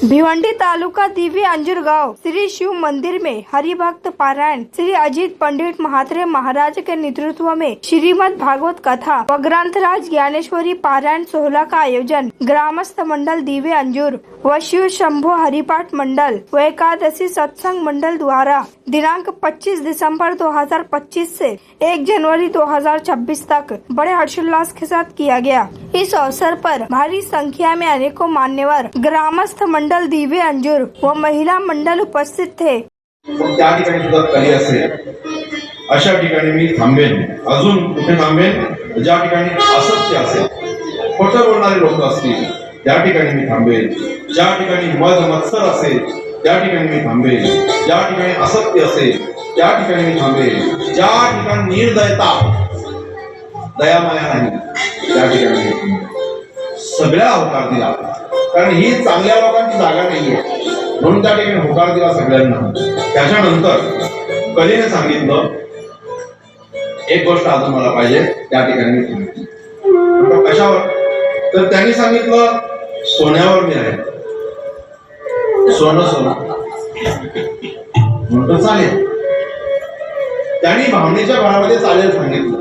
भिवंडी तालुका दिव्य अंजुर गांव श्री शिव मंदिर में हरिभक्त पारायण श्री अजीत पंडित महात्रे महाराज के नेतृत्व में श्रीमद् भागवत कथा व ग्रंथराज ज्ञानेश्वरी पारायण सोहला का आयोजन ग्रामस्थ मंडल दिव्य अंजुर व शिव शंभो हरिपाठ मंडल व एकादशी सत्संग मंडल द्वारा दिनांक 25 दिसंबर 2025 से 1 जनवरी 2026 तक बड़े हर्षोल्लास के साथ किया गया। इस अवसर पर भारी संख्या में अनेकों मान्यवर ग्रामस्थ मंडल दिव्य अंजुर व महिला मंडल उपस्थित थे। त्या ठिकाणी सुद्धा कली असेल अशा ठिकाणी मी थांबेन। अजून कुठे थांबेन? ज्या ठिकाणी असत्य असेल, खोटं बोलणारे लोक असतील त्या ठिकाणी मी थांबेन। ज्या ठिकाणी मद मत्सर असेल त्या ठिकाणी मी थांबेन। ज्या ठिकाणी असत्य असेल त्या ठिकाणी मी थांबेन। ज्या ठिकाणी निर्दयता दयामाया नाही त्या ठिकाणी मी थांबेन। सगळ्या होकार दिला, कारण ही चांगल्या लोकांची जागा नाहीये म्हणून त्या ठिकाणी होकार दिला सगळ्यांना। त्याच्यानंतर कलीने सांगितलं एक गोष्ट अजून मला पाहिजे, त्या ठिकाणी मी थांबेन। कशावर? तर त्यांनी सांगितलं सोन्यावर मी आहे। सोनं म्हणतो चालेल, त्यांनी भावनेच्या भरामध्ये चालेल सांगितलं,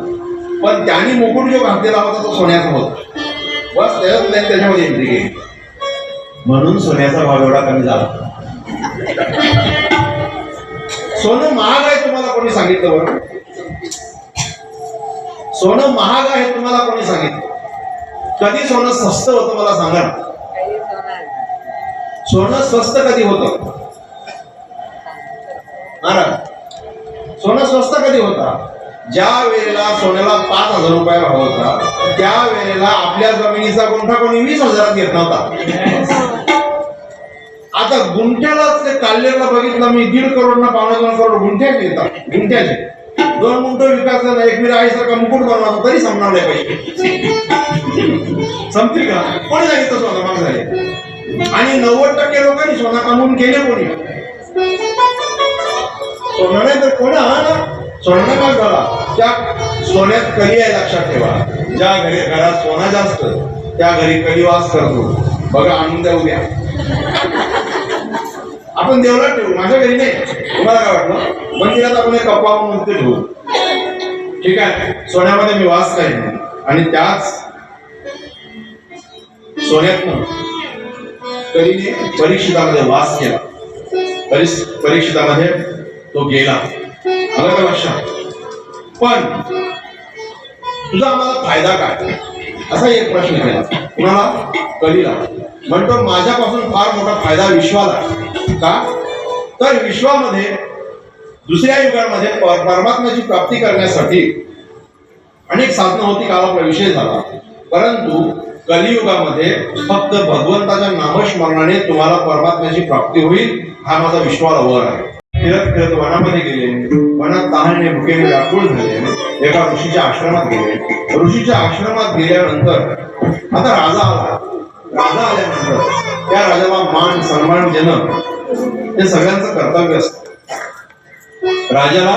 पण त्यांनी मुकुट जो घातलेला होता तो सोन्याचा होता। बस त्याच्यामध्ये एंट्री केली म्हणून सोन्याचा भाव एवढा कमी झाला। सोनं महाग आहे तुम्हाला कोणी सांगितलं? बरं, सोनं महाग आहे तुम्हाला कोणी सांगितलं? कधी सोनं स्वस्त होतं मला सांगा? सोनं स्वस्त कधी होतं? सोनं स्वस्त कधी होता? ज्या वेळेला सोन्याला 5,000 रुपये भाव होता त्या वेळेला आपल्या जमिनीचा गुंठा कोणी 20,000 घेत नव्हता। आता गुंठ्यालाच ते काढलेला बघितलं मी, 1.5 करोड ना 2.25 करोड गुंठ्याचे येतात। गुंठ्याचे 2 गुंठ विकायचं एक मी आईसारखा मुकुट बनवला तरी संपणार नाही पाहिजे। संपतील का? कोणी सांगितलं सोनं महाग झाले? आणि 90% लोकांनी सोना कमवून केले कोणी? सोनं नाही तर कोणा सोना महाग झाला। त्या सोन्यात कली आहे, लक्षात ठेवा। ज्या घरात सोना जास्त त्या घरी कली वास करतो। बघा आणून द्या उद्या, आपण देवळात ठेवू, माझ्या घरी नाही। तुम्हाला काय वाटलं? मंदिरात आपण एक कप्पा नुसते ठेवू, ठीक आहे? सोन्यामध्ये मी वास करेन आणि त्याच सोन्यातनं कलीने परीक्षितामध्ये वास केला। परीक्षितामध्ये तो गेला, आलं का लक्षात? पण तुझा आम्हाला फायदा काय असा एक प्रश्न केला कुणाला? कलीला। म्हणतो माझ्यापासून फार मोठा फायदा विश्वाला। का? तर विश्वामध्ये दुसऱ्या युगामध्ये परमात्म्याची प्राप्ती करण्यासाठी अनेक साधनं होती, काल आपला विषय झाला। परंतु कलियुगामध्ये फक्त भगवंताच्या नामस्मरणाने तुम्हाला परमात्म्याची प्राप्ती होईल, हा माझा विश्वाला वर आहे। फिरत फिरत वनामध्ये गेले, वनात तहाने भुकेने व्याकुळ झाले, एका ऋषीच्या आश्रमात गेले। ऋषीच्या आश्रमात गेल्यानंतर आता राजा आला। राजा आल्यानंतर त्या राजाला मान सन्मान देणं हे सगळ्यांचं कर्तव्य असतं। राजाला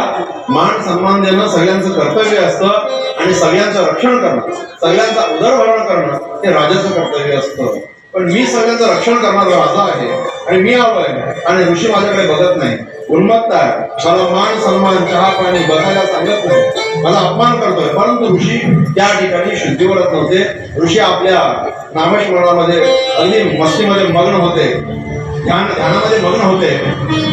मान सन्मान देणं सगळ्यांचं कर्तव्य असतं आणि सगळ्यांचं रक्षण करणं, सगळ्यांचा उदरभरण करणं हे राजाचं कर्तव्य असतं। पण मी सगळ्यांचं रक्षण करणारा राजा आहे आणि मी आलोय आणि ऋषी माझ्याकडे बघत नाही, उन्मत्त आहे, मला मान सन्मान चहा पाणी बसायला सांगत नाही, मला अपमान करतोय। परंतु ऋषी त्या ठिकाणी शुद्धीवरच नव्हते। ऋषी आपल्या नामस्मरणामध्ये अगदी मस्तीमध्ये मग्न होते, ध्यानामध्ये मग्न होते।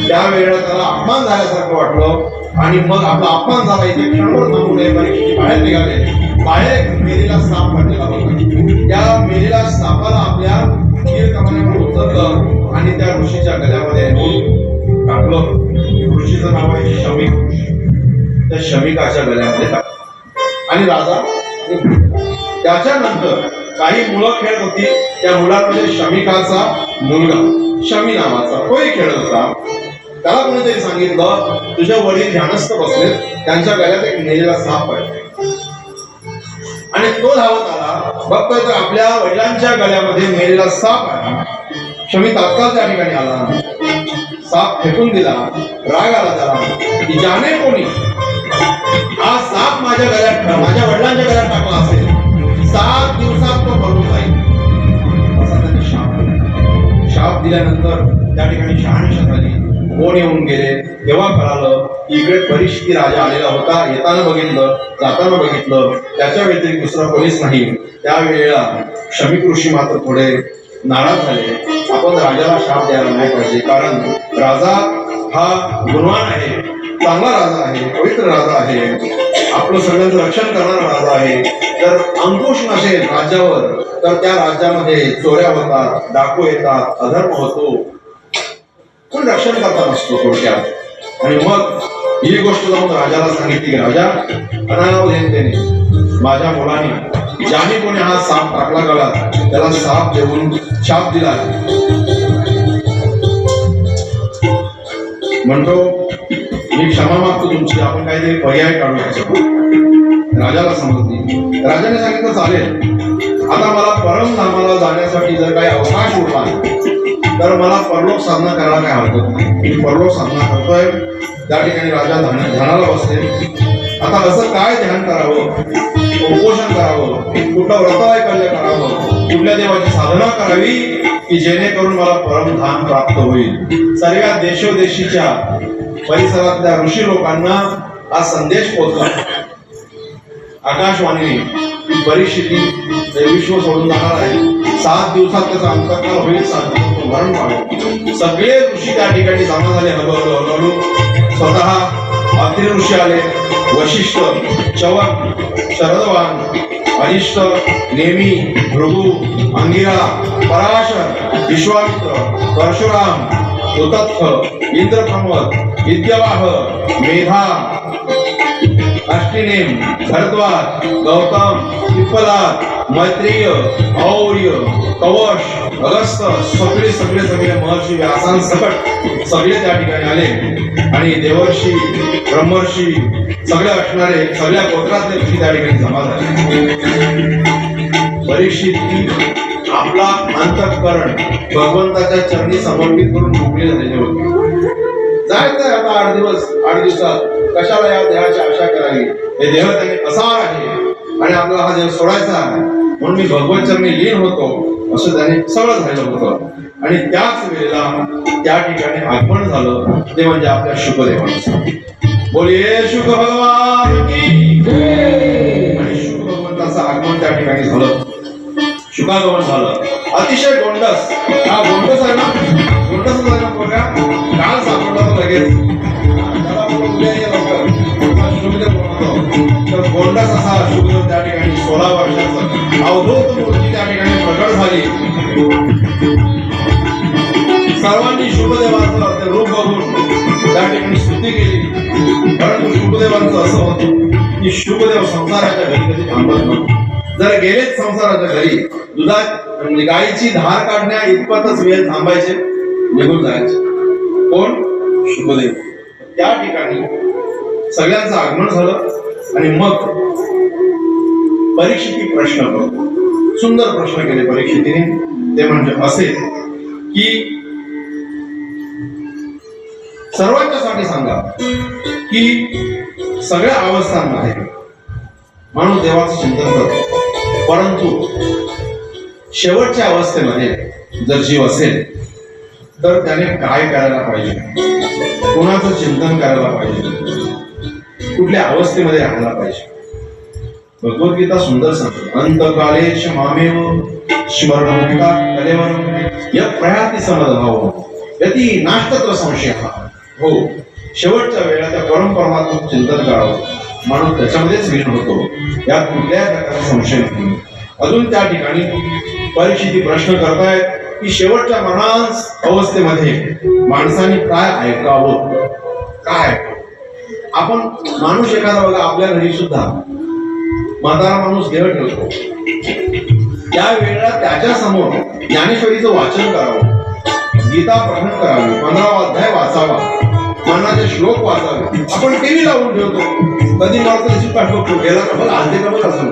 त्यावेळेला त्याला अपमान झाल्यासारखं वाटलं आणि मग आपला अपमान झाला इथे क्षणभर थांबू नये परीक्षेची बाहेर निघाले। बाहेर मेरीला साप पडलेला होता। त्या मेरीला सापाला आपल्या तीर कमानीवर उचललं आणि त्या ऋषीच्या गळ्यामध्ये टाकलं। ऋषीचं नाव आहे शमिक। त्या शमिकाच्या गळ्यामध्ये टाकलं आणि राजा त्याच्यानंतर काही मुलं खेळत होती। त्या मुलांमध्ये शमिकाचा मुलगा शमी नावाचा तोही खेळत होता। त्याला कोणीतरी सांगितलं तुझे वडील ध्यानस्थ बसले, त्यांच्या गळ्यात एक मेलेला साप पडला आणि तो धावत आला। बघतोय तर आपल्या वडिलांच्या गळ्यामध्ये मेलेला साप आहे। शमी तात्काळ त्या ठिकाणी आला, साप फेकून दिला। राग आला त्याला की जाणे कोणी हा साप माझ्या वडिलांच्या गळ्यात टाकला असेल, 7 दिवसात तो भरून जाईल असा त्याने शाप दिल्यानंतर त्या ठिकाणी शहानिशा झाली. कोण येऊन गेले तेव्हा कळालं इकडे परिस्थिती राजा आलेला होता. येताना बघितलं, जाताना बघितलं, त्याच्या व्यतिरिक्त दुसरा कोणीच नाही. त्यावेळेला शमीक ऋषी मात्र थोडे नाराज झाले. आपण राजाला शाप द्यायला नाही पाहिजे, कारण राजा हा गुणवान आहे, चांगला राजा आहे, पवित्र राजा आहे, आपलं सगळ्यांचं रक्षण करणारा राजा आहे. जर अंकुश नसेल राज्यावर तर त्या राज्यामध्ये चोऱ्या होतात, डाकू येतात, अधर्म होतो, कोण रक्षण करता नसतो थोडक्यात. आणि मग ही गोष्ट जाऊन राजाला सांगितली की राजा, अनावधेने माझ्या मुलाने ज्याने कोणी हा साप टाकला गळात त्याला साप देऊन शाप दिला. म्हणतो मी क्षमा मागतो तुमची, आपण काहीतरी पर्याय काढू शकतो. राजाला समजली. राजाने सांगितलं चालेल, आता मला परमधामाला जाण्यासाठी जर काही अवकाश उरला तर मला परलोक साधना करायला काय हरकत नाही. मी परलोक साधना करतोय. त्या ठिकाणी राजा ध्यानाला बसले. आता असं काय ध्यान करावं, उपोषण करावं, कुठलं व्रतवैकल्य करावं, कुठल्या देवाची साधना करावी की जेणेकरून मला परमधाम प्राप्त होईल. सर्व देशोदेशीच्या परिसरातल्या ऋषी लोकांना हा संदेश पोहोचला. आकाशवाणीने परिस्थिती विश्व सोडून जाणार आहे. 7 दिवसात त्याचा अंतकाल होईल, 7 दिवसात मरण पावेल. सगळे ऋषी त्या ठिकाणी जमा झाले. हळूहळू स्वतः अत्रि ऋषी आले. वशिष्ठ, चवक, शरदवान, अरिष्ट, नेमी, भृगु, अंगिरा, पराशर, विश्वामित्र, परशुराम, उतत्थ, इंद्रप्रमोद, विद्यवाह, मेधा, अष्टिनेम, भरद्वाज, गौतम, पिप्पलाद, मैत्रेय, और्य, कवश, अगस्त, सगळे महर्षी व्यासांसकट सगळे त्या ठिकाणी आले. आणि देवर्षी, ब्रह्मर्षी सगळे असणारे सगळ्या गोत्रातले ऋषी त्या ठिकाणी जमा झाले. परीक्षित आपला अंतःकरण भगवंताच्या चरणी समर्पित करून मोकळे झालेले होते. जायचंय आता 8 दिवसात कशाला या देहाची आशा करावी. हे देह त्याने असार आहे आणि आपल्याला हा देह सोडायचा आहे, म्हणून मी भगवत चरणी लीन होतो असं त्याने सगळं झालेलं होतं. आणि त्याच वेळेला त्या ठिकाणी आगमन झालं ते म्हणजे आपल्या शुकदेवांचं. बोलिये शुक भगवान की जय. आणि शुक भगवंताचं आगमन त्या ठिकाणी झालं, शुकागमन झालं. अतिशय गोंडस, हा गोंडस आहे ना, गोंडस ना बघा, काल सापडला तो लगेच तर गोंडस असा शुकदेव त्या ठिकाणी 16 वर्षाचं अवधूत मूर्ती त्या ठिकाणी प्रकट झाली. सर्वांनी शुकदेवाचं ते रूप बघून त्या ठिकाणी स्तुती केली. परंतु शुकदेवांचं असं होतं की शुकदेव संसाराच्या घरी कधी थांबत नव्हते. जर गेलेच संसाराच्या घरी दुधात म्हणजे गायीची धार काढण्या इतपतच वेळ थांबायचे, निघून जायचे. कोण? शुकदेव. त्या ठिकाणी सगळ्यांचं आगमन झालं. आणि मग परीक्षिती प्रश्न करतो. सुंदर प्रश्न केले परीक्षितीने. ते म्हणजे असे की सर्वांच्यासाठी सांगा की सगळ्या अवस्थांमध्ये माणूस देवाचं चिंतन करतो, परंतु शेवटच्या अवस्थेमध्ये जर जीव असेल तर त्याने काय करायला पाहिजे, कोणाचं चिंतन करायला पाहिजे, कुठल्या अवस्थेमध्ये राहायला पाहिजे. भगवद्गीता सुंदर सांगते, अंतकालेश मामेव स्मरणमुक्ता कलेवर यत् प्रयाति समदभाव यति नास्तत्र संशयः. हो, शेवटच्या वेळेला त्या परमात्म्याचं चिंतन करावं, माणूस त्याच्यामध्येच लीन होतो, यात कुठल्याही प्रकारचा संशय नाही. अजून त्या ठिकाणी परीक्षिती प्रश्न करतायत की शेवटच्या मरणांस अवस्थेमध्ये माणसाने काय ऐकावं, काय आपण माणूस एखादा बघा, आपल्या घरी सुद्धा म्हातारा माणूस देह ठेवतो, त्या वेळेला त्याच्या समोर ज्ञानेश्वरीचं वाचन करावं, गीता पठण करावी, 15वा अध्याय वाचावा, मानाचे श्लोक वाचावे. आपण टीव्ही लावून ठेवतो, कधी मारतो त्याची पाठवतो, गेला कबल आजचे कबल असं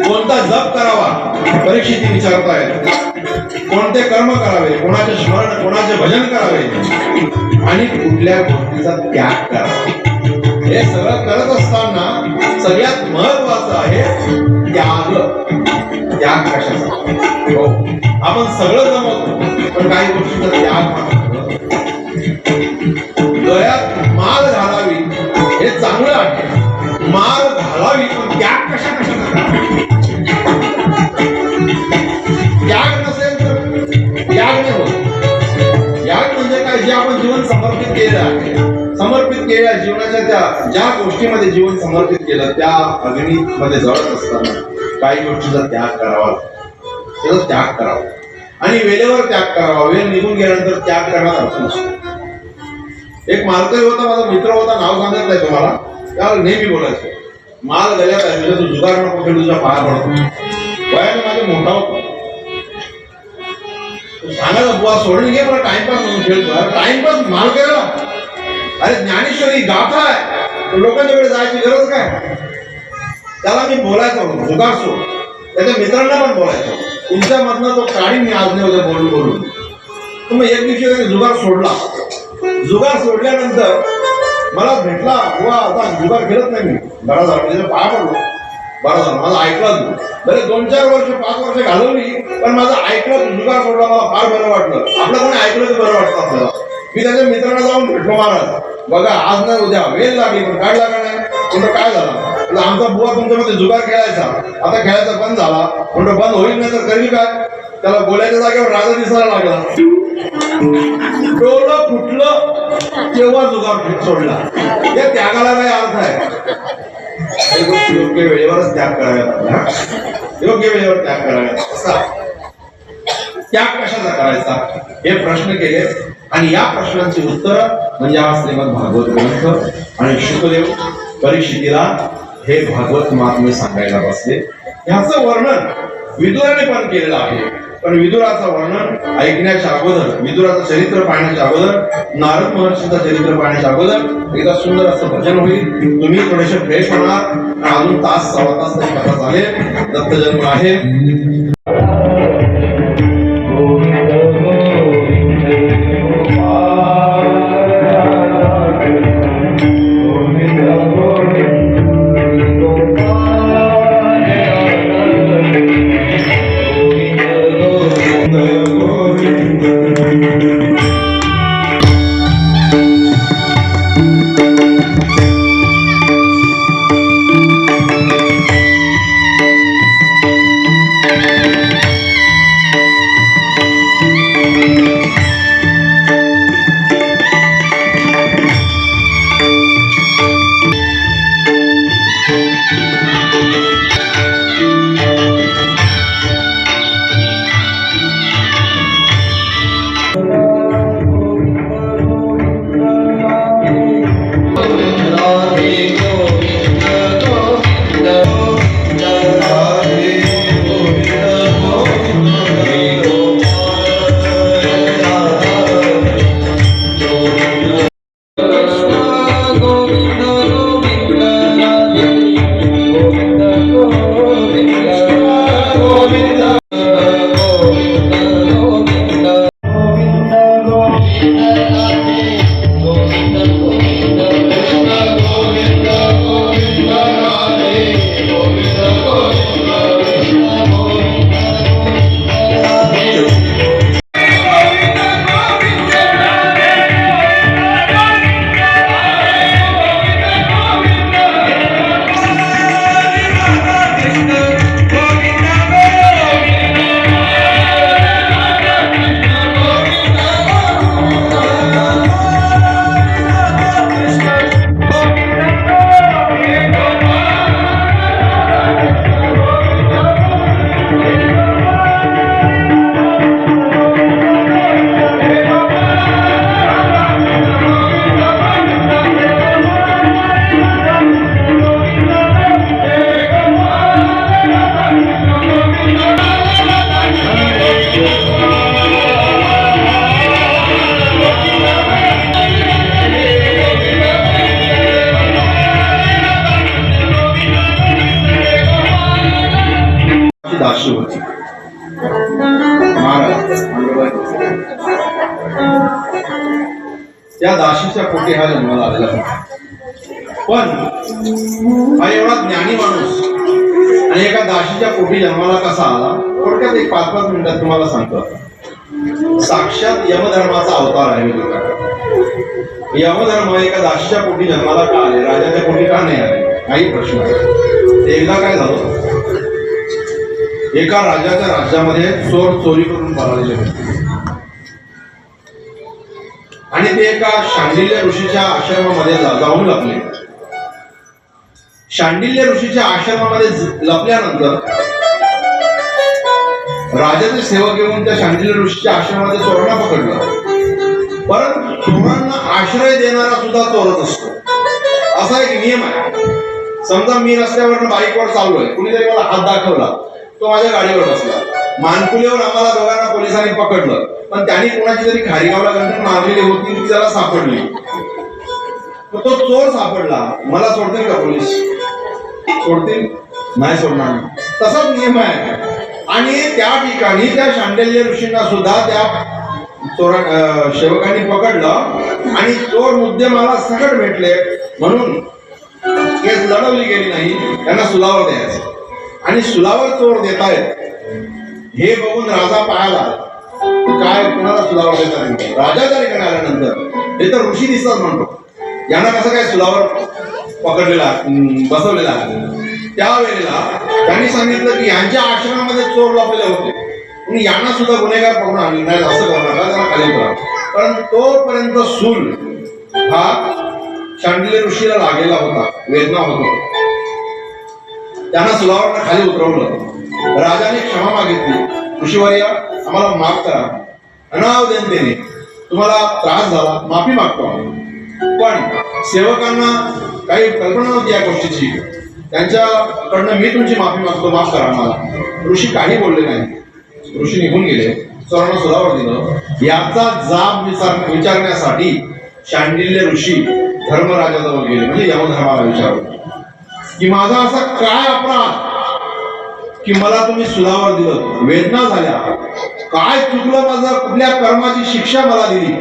कोणता जप करावा परीक्षिती विचारतायत, कोणते कर्म करावे, कोणाचे स्मरण, कोणाचे भजन करावे आणि कुठल्या गोष्टीचा त्याग करावा. हे सगळं करत असताना सगळ्यात महत्वाचं आहे त्याग. त्याग कशाचा? हो, आपण सगळं जमवतो पण काही गोष्टीचा त्याग मात्र गळ्यात माळ घालावी हे चांगलं आहे, माळ घालावी पण त्याग कशाचा? त्याग नसेल तर त्याग नाही होत. त्याग म्हणजे काय? जे आपण जीवन समर्पित केलेलं आहे, समर्पित केलेल्या जीवनाच्या त्या ज्या गोष्टीमध्ये जीवन समर्पित केलं त्या अग्नीमध्ये जळत असताना काही गोष्टीचा त्याग करावा, त्याचा त्याग करावा आणि वेळेवर त्याग करावा. वेळ निघून गेल्यानंतर त्याग करण्यात अर्थ नसतो. एक मालकरी होता, माझा मित्र होता, नाव सांगत नाही तुम्हाला, त्याला नेहमी बोलायचं, माल गल्यात आहे म्हणजे तू जुगार नको खेळ, तुझ्या पाया पडतो. वयाने माझे मोठा होता, सांगायला बुवा सोडून घे, मला टाइमपास म्हणून खेळतो. टाइमपास माल करायला? अरे ज्ञानेश्वरी गाथा आहे, लोकांच्या वेळेस जायची गरज काय? त्याला मी बोलायचो, जुगार सोड. त्याच्या मित्रांना पण बोलायचो, तुमच्या मधनं तो काढीन मी आज नाही उद्या बोलून बोलून. तर मग एक दिवशी त्याने जुगार सोडला. जुगार सोडल्यानंतर मला भेटला, बुवा आता जुगार खेळत नाही मी. बरा झाला, त्याच्या पाया पडलो, बरा झाला, माझं ऐकलं. बरे 2-4 वर्ष 5 वर्ष घालवली पण माझं ऐकलं, जुगार सोडला, मला फार बरं वाटलं. आपलं कोणी ऐकलं तर बरं वाटतं आपल्याला. मी त्याच्या मित्रांना जाऊन भेटलो, महाराज बघा आज नाही उद्या वेळ लागली पण काढला का नाही? म्हणतो काय झालं? आमचा बुवा तुमच्यामध्ये जुगार खेळायचा, आता खेळायचा बंद झाला. म्हणतो बंद होईल नाही तर करील काय? त्याला बोलायच्या जागेवर राजा दिसायला लागला. डोळं फुटलं तेव्हा जुगार सोडला. या त्यागाला काय अर्थ आहे? योग्य वेळेवरच त्याग करायला, योग्य वेळेवर त्याग करायला. त्याग कशाचा करायचा हे प्रश्न केले आणि या प्रश्नांची उत्तर म्हणजे हा श्रीमद भागवत ग्रंथ. आणि शुकदेव परीक्षितीला हे भागवत महात्म्य सांगायला बसले. याचं वर्णन विदुराने पण केलेलं आहे, पण विदुराचं वर्णन ऐकण्याच्या अगोदर, विदुराचं चरित्र पाहण्याच्या अगोदर, नारद महर्षीचं चरित्र पाहण्याच्या अगोदर एकदा सुंदर असं भजन होईल. तुम्ही थोडेसे फ्रेश होणार आणि अजून तास 1.25 तास तरी कथा चालेल. दत्त जन्म आहे. दासी होती. त्या दासीच्या पोटी हा जन्माला आलेला होता. पण हा एवढा ज्ञानी माणूस आणि एका दाशीच्या पोटी जन्माला कसा आला थोडक्यात एक 5-5 मिनिटात तुम्हाला सांगतो. साक्षात यमधर्माचा अवतार आहे. यमधर्म एका दाशीच्या पोटी जन्माला का आले, राजाच्या पोटी का नाही आले, काही प्रश्न आहे. एकदा काय झालं, एका राजाच्या राज्यामध्ये चोर चोरी करून पळालेले होते आणि ते एका शांडिल्य ऋषीच्या आश्रमामध्ये जाऊन लपले. शांडिल्य ऋषीच्या आश्रमामध्ये लपल्यानंतर राजाचे सेवक येऊन त्या शांडिल्य ऋषीच्या आश्रमामध्ये चोरांना पकडलं. परंतु चोरांना आश्रय देणारा सुद्धा चोरच असतो. असा एक नियम आहे. समजा मी रस्त्यावर बाईकवर चाललोय, कुणीतरी मला हात दाखवला, तो माझ्या गाडीवर बसला, मानकुलीवर आम्हाला दोघांना पोलिसांनी पकडलं, पण त्यांनी कोणाची तरी खारीगावला गंठण मारलेली होती, ती त्याला सापडली. तो चोर सापडला, मला सोडतील का पोलीस? सोडतील? नाही सोडणार. तसाच नियम आहे. आणि त्या ठिकाणी त्या शांडिल्य ऋषींना सुद्धा त्या सेवकांनी पकडलं आणि चोर मुद्देमाला सकट भेटले म्हणून केस लढवली गेली नाही. त्यांना सुलावर द्यायचं आणि सुलावर चोर देतायत हे बघून राजा पाहायला काय कोणाला सुलावर देता नाही. राजा जरी आल्यानंतर हे तर ऋषी दिसतात म्हणतो, यांना कसं काय सुलावर पकडलेला बसवलेला आहे. त्यावेळेला त्यांनी सांगितलं की यांच्या आश्रमामध्ये चोर लपलेले होते, म्हणून यांना सुद्धा गुन्हेगार पकडून आणले नाही, असं करू नका, त्यांना खाली उतरा. परंतु तोपर्यंत सूल हा शांडिल्य ऋषीला लागलेला होता, वेदना होतो. त्यांना सुलावर खाली उतरवलं. राजाने क्षमा मागितली, ऋषीवर्य आम्हाला माफ करा, अनावधनतेने तुम्हाला त्रास झाला, माफी मागतो. पण सेवकांना काही कल्पना नव्हती या गोष्टीची, त्यांच्याकडनं मी तुमची माफी मागतो, माफ करा मला. ऋषी काही बोलले नाही. ऋषी निघून गेले. चोरांना सुलावर दिलं. याचा जाब विचारण्यासाठी शांडिल्य ऋषी धर्मराजाजवळ गेले, म्हणजे यमधर्माला विचारलं की माझा असा काय अपराध की मला तुम्ही सुलावर दिलं, वेदना झाल्या, काय चुकलं माझं, कुठल्या कर्माची शिक्षा मला दिली?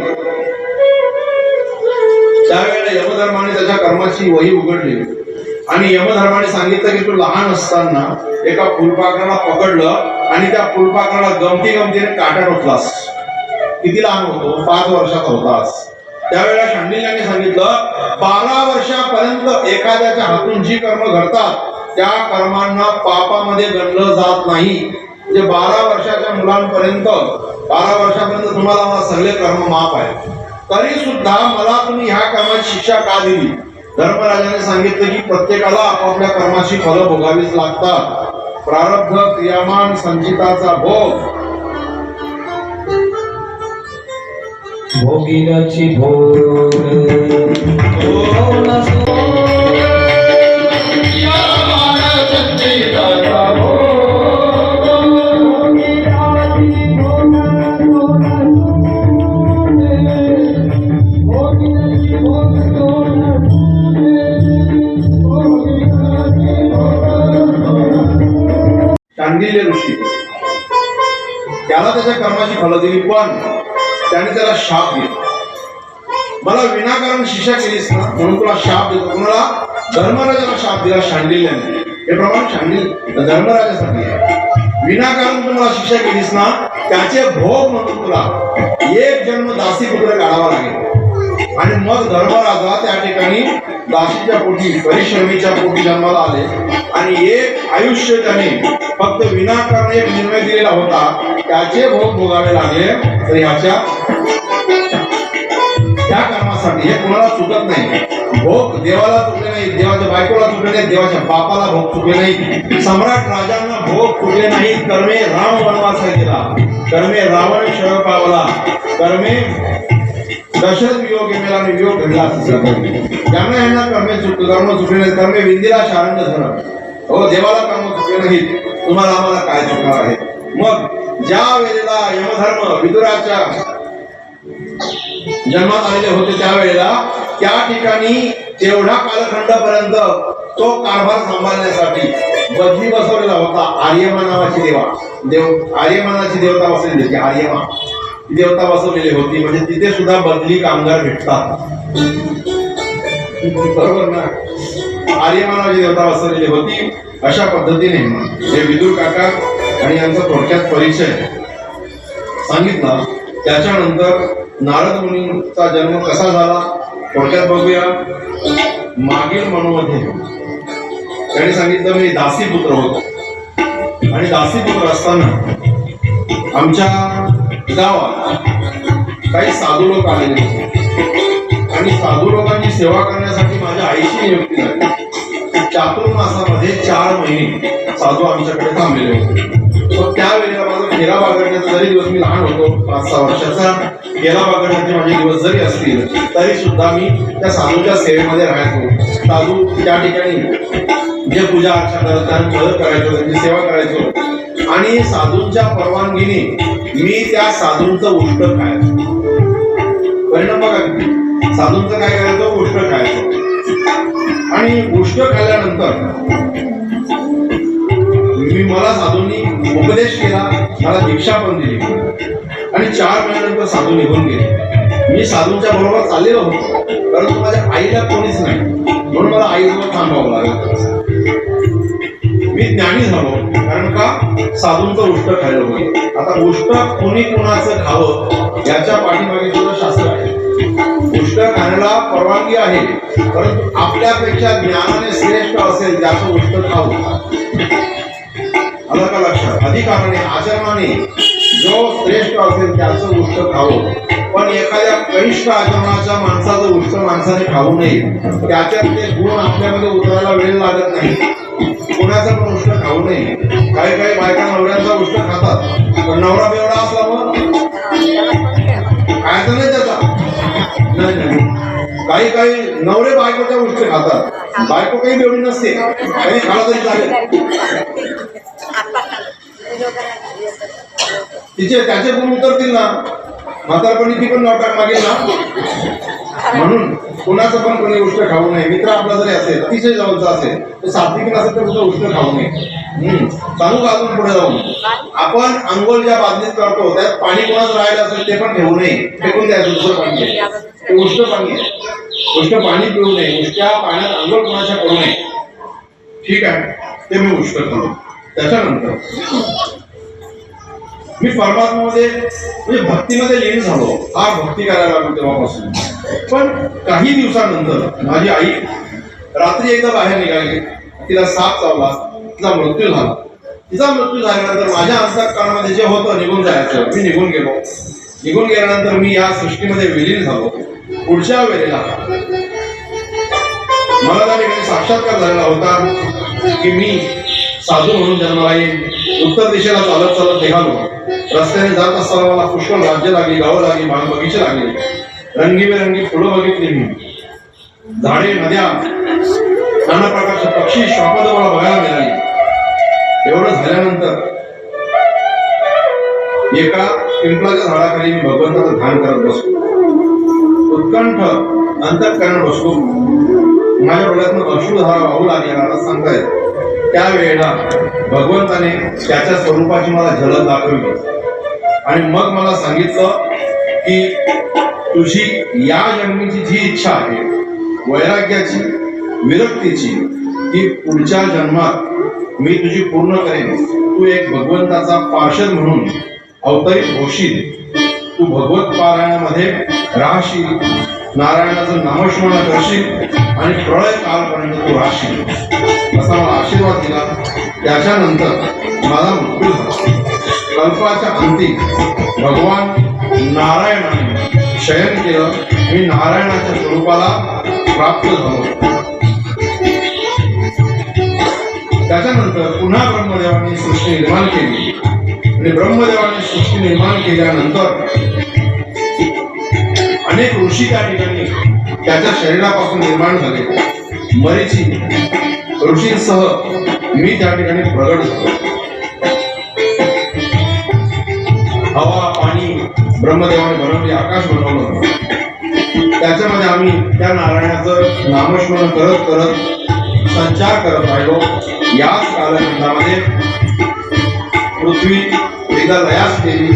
त्यावेळेला यमधर्माने त्याच्या कर्माची वही उघडली आणि यमधर्माने सांगितलं की तू लहान असताना एका फुलपाखराला पकडलं आणि त्या फुलपाखराला गमतीने काटा टोचलास. किती लहान होतो? 5 वर्षाचा होतास. त्यावेळेला शांडिल्याने सांगितलं 12 वर्षापर्यंत एखाद्याच्या हातून जी कर्म घडतात त्या कर्मांना पापामध्ये गणलं जात नाही. म्हणजे 12 वर्षाच्या मुलांपर्यंत 12 वर्षापर्यंत तुम्हाला मला सगळे कर्म माफ आहे, तरी सुद्धा मला तुम्ही ह्या कर्माची शिक्षा का दिली? धर्मराजाने सांगितलं की प्रत्येकाला आपापल्या कर्माची फलं भोगावीच लागतात. प्रारब्ध क्रियामान संचिताचा भोग भोगिनाची भोग शांडिल्य ऋषी त्याला त्याच्या कर्माची फलं दिली, पण त्याने त्याला शाप दिला. मला विनाकारण शिक्षा केलीस ना म्हणून तुला शाप देतो. कुणाला? धर्मराजाला शाप दिला शांडिल्याने. हे प्रमाण धर्मराजासाठी आहे. विनाकारण तुम्हाला शिक्षा केलीस ना त्याचे भोग म्हणून तुला 1 जन्म दासी पुत्र काढावा लागेल. आणि मग धर्मराजा त्या ठिकाणी दासीच्या पोटी परिश्रमीच्या पोटी जन्माला आले आणि 1 आयुष्य त्याने फक्त विनाकारण एक निर्णय दिलेला होता, त्याचे भोग भोगावे लागले. तर ह्याच्या त्या कर्मासाठी हे कुणाला चुकत नाही. भोग देवाला चुकले नाही, देवाच्या बायकोला चुकले नाही, देवाच्या बापाला भोग चुकले नाही, सम्राट राजांना भोग चुकले नाही. कर्मे राम वनवास गेला, कर्मे रावण क्षय पावला, कर्मे दशरथ वियोग मेला आणि वियोग घडला. ज्यांना यांना कर्म चुकले नाही, कर्मे विंदीला शारंग झालं. हो, देवाला कर्म चुकले नाही, तुम्हाला आम्हाला काय चुकणार आहे? मग ज्या वेळेला यमधर्म विदुराच्या जन्मात आलेले होते त्यावेळेला त्या ठिकाणी तेवढा कालखंडापर्यंत तो कारभार सांभाळण्यासाठी बदली बसवलेला होता. आर्यमा नावाची आर्यमानाची देवता बसलेली होती. आर्यमा ही देवता बसवलेली होती, म्हणजे तिथे सुद्धा बदली कामगार भेटतात. बरोबर ना? आर्यमा नावाची देवता बसवलेली होती अशा पद्धतीने हे विदुर काका आणि यांचा थोडक्यात परिचय सांगितला. त्याच्यानंतर नारद मुनींचा जन्म कसा झाला थोडक्यात बघूया. मागील मनूमध्ये त्यांनी सांगितलं मी दासीपुत्र होतो आणि दासीपुत्र असताना आमच्या गावात काही साधू लोक आलेले होते आणि साधू लोकांची सेवा करण्यासाठी माझ्या आईची नियुक्ती झाली. चातुर्मासामध्ये 4 महिने साधू आमच्याकडे थांबलेले होते. तर त्यावेळेला माझा फेरा बागडण्याचा जरी दिवस, मी लहान होतो 5-6 वर्षाचा, फेरा बागडण्याचे माझे दिवस जरी असतील तरी सुद्धा मी त्या साधूच्या सेवेमध्ये राहायचो. साधू त्या ठिकाणी जे पूजा अर्चा करत त्यांना मदत करायचो, त्यांची सेवा करायचो आणि साधूंच्या परवानगीने मी त्या साधूंचं उष्ट खायचो. परिणाम बघा किती, साधूंचं काय करायचो, उष्ट खायचो. आणि उष्ट खाल्ल्यानंतर मला साधूंनी उपदेश केला, मला दीक्षा पण दिली आणि 4 महिन्यानंतर साधू निघून गेले. मी साधूंच्या बरोबर चाललेलो होतो, परंतु माझ्या आईला कोणीच नाही, म्हणून मला आईजवळ थांबावं लागलं. मी ज्ञानी झालो, कारण का साधूंचं उष्ट खायला होतं. आता उष्ट कोणी कुणाचं खावं याच्या पाठीमागे सुद्धा शास्त्र आहे. उष्ट खाण्याला परवानगी आहे, परंतु आपल्यापेक्षा ज्ञानाने श्रेष्ठ असेल त्याचं उष्ट खावं. आलं का लक्षात? अधिकाराने आचरणाने जो श्रेष्ठ असेल त्याचं उष्ट खावं, पण एखाद्या कनिष्ठ आचरणाच्या माणसाचं उष्ट माणसाने खाऊ नये. त्याच्यात ते गुण आपल्यामध्ये उतरायला वेळ लागत नाही. कोणाचं पण उष्ट खाऊ नये. काही बायका नवऱ्यांचा उष्ट खातात, पण नवरा बेवडा असला मग खायचं नाही त्याचा. नाही, काही नवरे बायकोच्या उष्ट खातात, बायको काही बेवडी नसते, काही खाला तरी चालेल. तिचे त्याचे गुण उतरतील ना, म्हातारपणी ती पण नवटाक मागेल ना. म्हणून कुणाचं पण कोणी उष्ट खाऊ नये. मित्र आपला जरी असेल, अतिशय जवळचा असेल, तो सात्विक नसेल तर तुझं उष्ट खाऊ नये. सांगू का अजून पुढे जाऊन, आपण अंघोळ ज्या बादलीत करतो त्यात पाणी कोणाचं राहिलं असेल ते पण ठेवू नये, फेकून द्यायचं. दुसरं पाणी आहे ते उष्ट पाणी आहे, उष्ट पाणी पिऊ नये. उष्ट्या पाण्यात अंघोळ कोणाच्या करू नये. ठीक आहे, ते मी उष्ट करू. त्याच्यानंतर मी परमात्म्यामध्ये म्हणजे भक्तीमध्ये लीन झालो. फार भक्ती करायला लागलो तेव्हापासून. पण काही दिवसानंतर माझी आई रात्री एकदा बाहेर निघाली, तिला साप चावला, तिचा मृत्यू झाला. तिचा मृत्यू झाल्यानंतर माझ्या अंतःकरणामध्ये जे होतं निघून जायचं, मी निघून गेलो. निघून गेल्यानंतर मी या सृष्टीमध्ये विलीन झालो. पुढच्या वेळेला मला त्या ठिकाणी साक्षात्कार झालेला होता की मी साधू म्हणून जन्माला येईल. उत्तर दिशेला चालत चालत निघालो. रस्त्याने जात असताना मला पुष्कळ राज्य लागली, गावं लागली, बाग बगीचे लागले. रंगीबेरंगी फुलं बघितली मी, झाडे, नद्या, नाना प्रकारचे पक्षी, श्वापद मला बघायला मिळाली. एवढं झाल्यानंतर एका पिंपळाच्या झाडाखाली मी भगवंताचं ध्यान करत बसलो. उत्कंठ अंतःकरण बसलो. माझ्या डोळ्यातून अश्रुधारा वाहू लागल्या. मला सांगतायत त्यावेळेला भगवंताने त्याच्या स्वरूपाची मला झलक दाखवली आणि मग मला सांगितलं की तुझी या जन्मीची जी इच्छा आहे, वैराग्याची, विरक्तीची, ती पुढच्या जन्मात मी तुझी पूर्ण करेन. तू एक भगवंताचा पार्षद म्हणून अवतरित होशील. तू भगवत पारायणामध्ये राहशील, नारायणाचं नामस्मरण करशील आणि प्रळय कालपर्यंत तू राहशील, असा मला आशीर्वाद दिला. त्याच्यानंतर माझा मृत्यू झाला. कल्पाच्या अंती भगवान नारायणाने शयन केलं. मी नारायणाच्या स्वरूपाला प्राप्त झालो. त्याच्यानंतर पुन्हा ब्रह्मदेवाने सृष्टी निर्माण केली आणि ब्रह्मदेवाने सृष्टी निर्माण केल्यानंतर अनेक ऋषी त्या ठिकाणी त्याच्या शरीरापासून निर्माण झाले. मरीची ऋषींसह मी त्या ठिकाणी प्रगट झालो. हवा, पाणी ब्रह्मदेवाने बनवली, आकाश बनवलं. त्याच्यामध्ये आम्ही त्या नारायणाचं नामस्मरण करत करत संचार करत राहिलो. याच कालखंडामध्ये पृथ्वी एकदा लयास केली.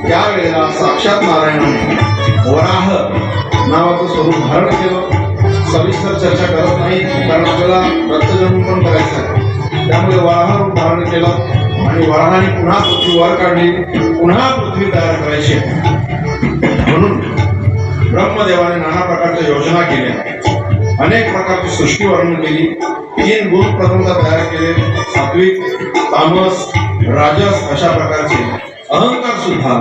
त्यावेळेला साक्षात नारायणाने वराह नावाचं स्वरूप धारण केलं. सविस्तर चर्चा करत नाही, कारण आपल्याला रक्तजन्म पण करायचं आहे. त्यामुळे वराह रूप धारण केलं आणि वराहाने पुन्हा पृथ्वी वर काढली, पुन्हा पृथ्वी तयार करायची. म्हणून ब्रह्मदेवाने नाना प्रकारच्या योजना केल्या, अनेक प्रकारची सृष्टी वर्णन केली. 3 गुण प्रथमतः तयार केले, सात्विक, तामस, राजस अशा प्रकारचे. अहंकार सुद्धा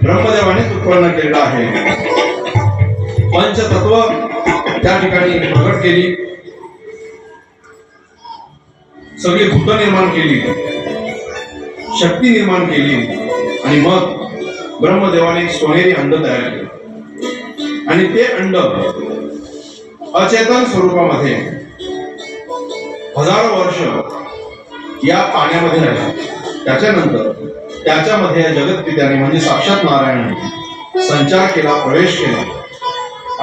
ब्रह्मदेवानेच उत्पन्न केलेला आहे. पंचतत्व त्या ठिकाणी प्रकट केली, सगळी भूत निर्माण केली, शक्ती निर्माण केली आणि मग ब्रह्मदेवाने सोनेरी अंड तयार केले आणि ते अंड अचेतन स्वरूपामध्ये हजारो वर्ष या पाण्यामध्ये राहिले. त्याच्यानंतर त्याच्यामध्ये जगतपित्याने म्हणजे साक्षात नारायणाने संचार केला, प्रवेश केला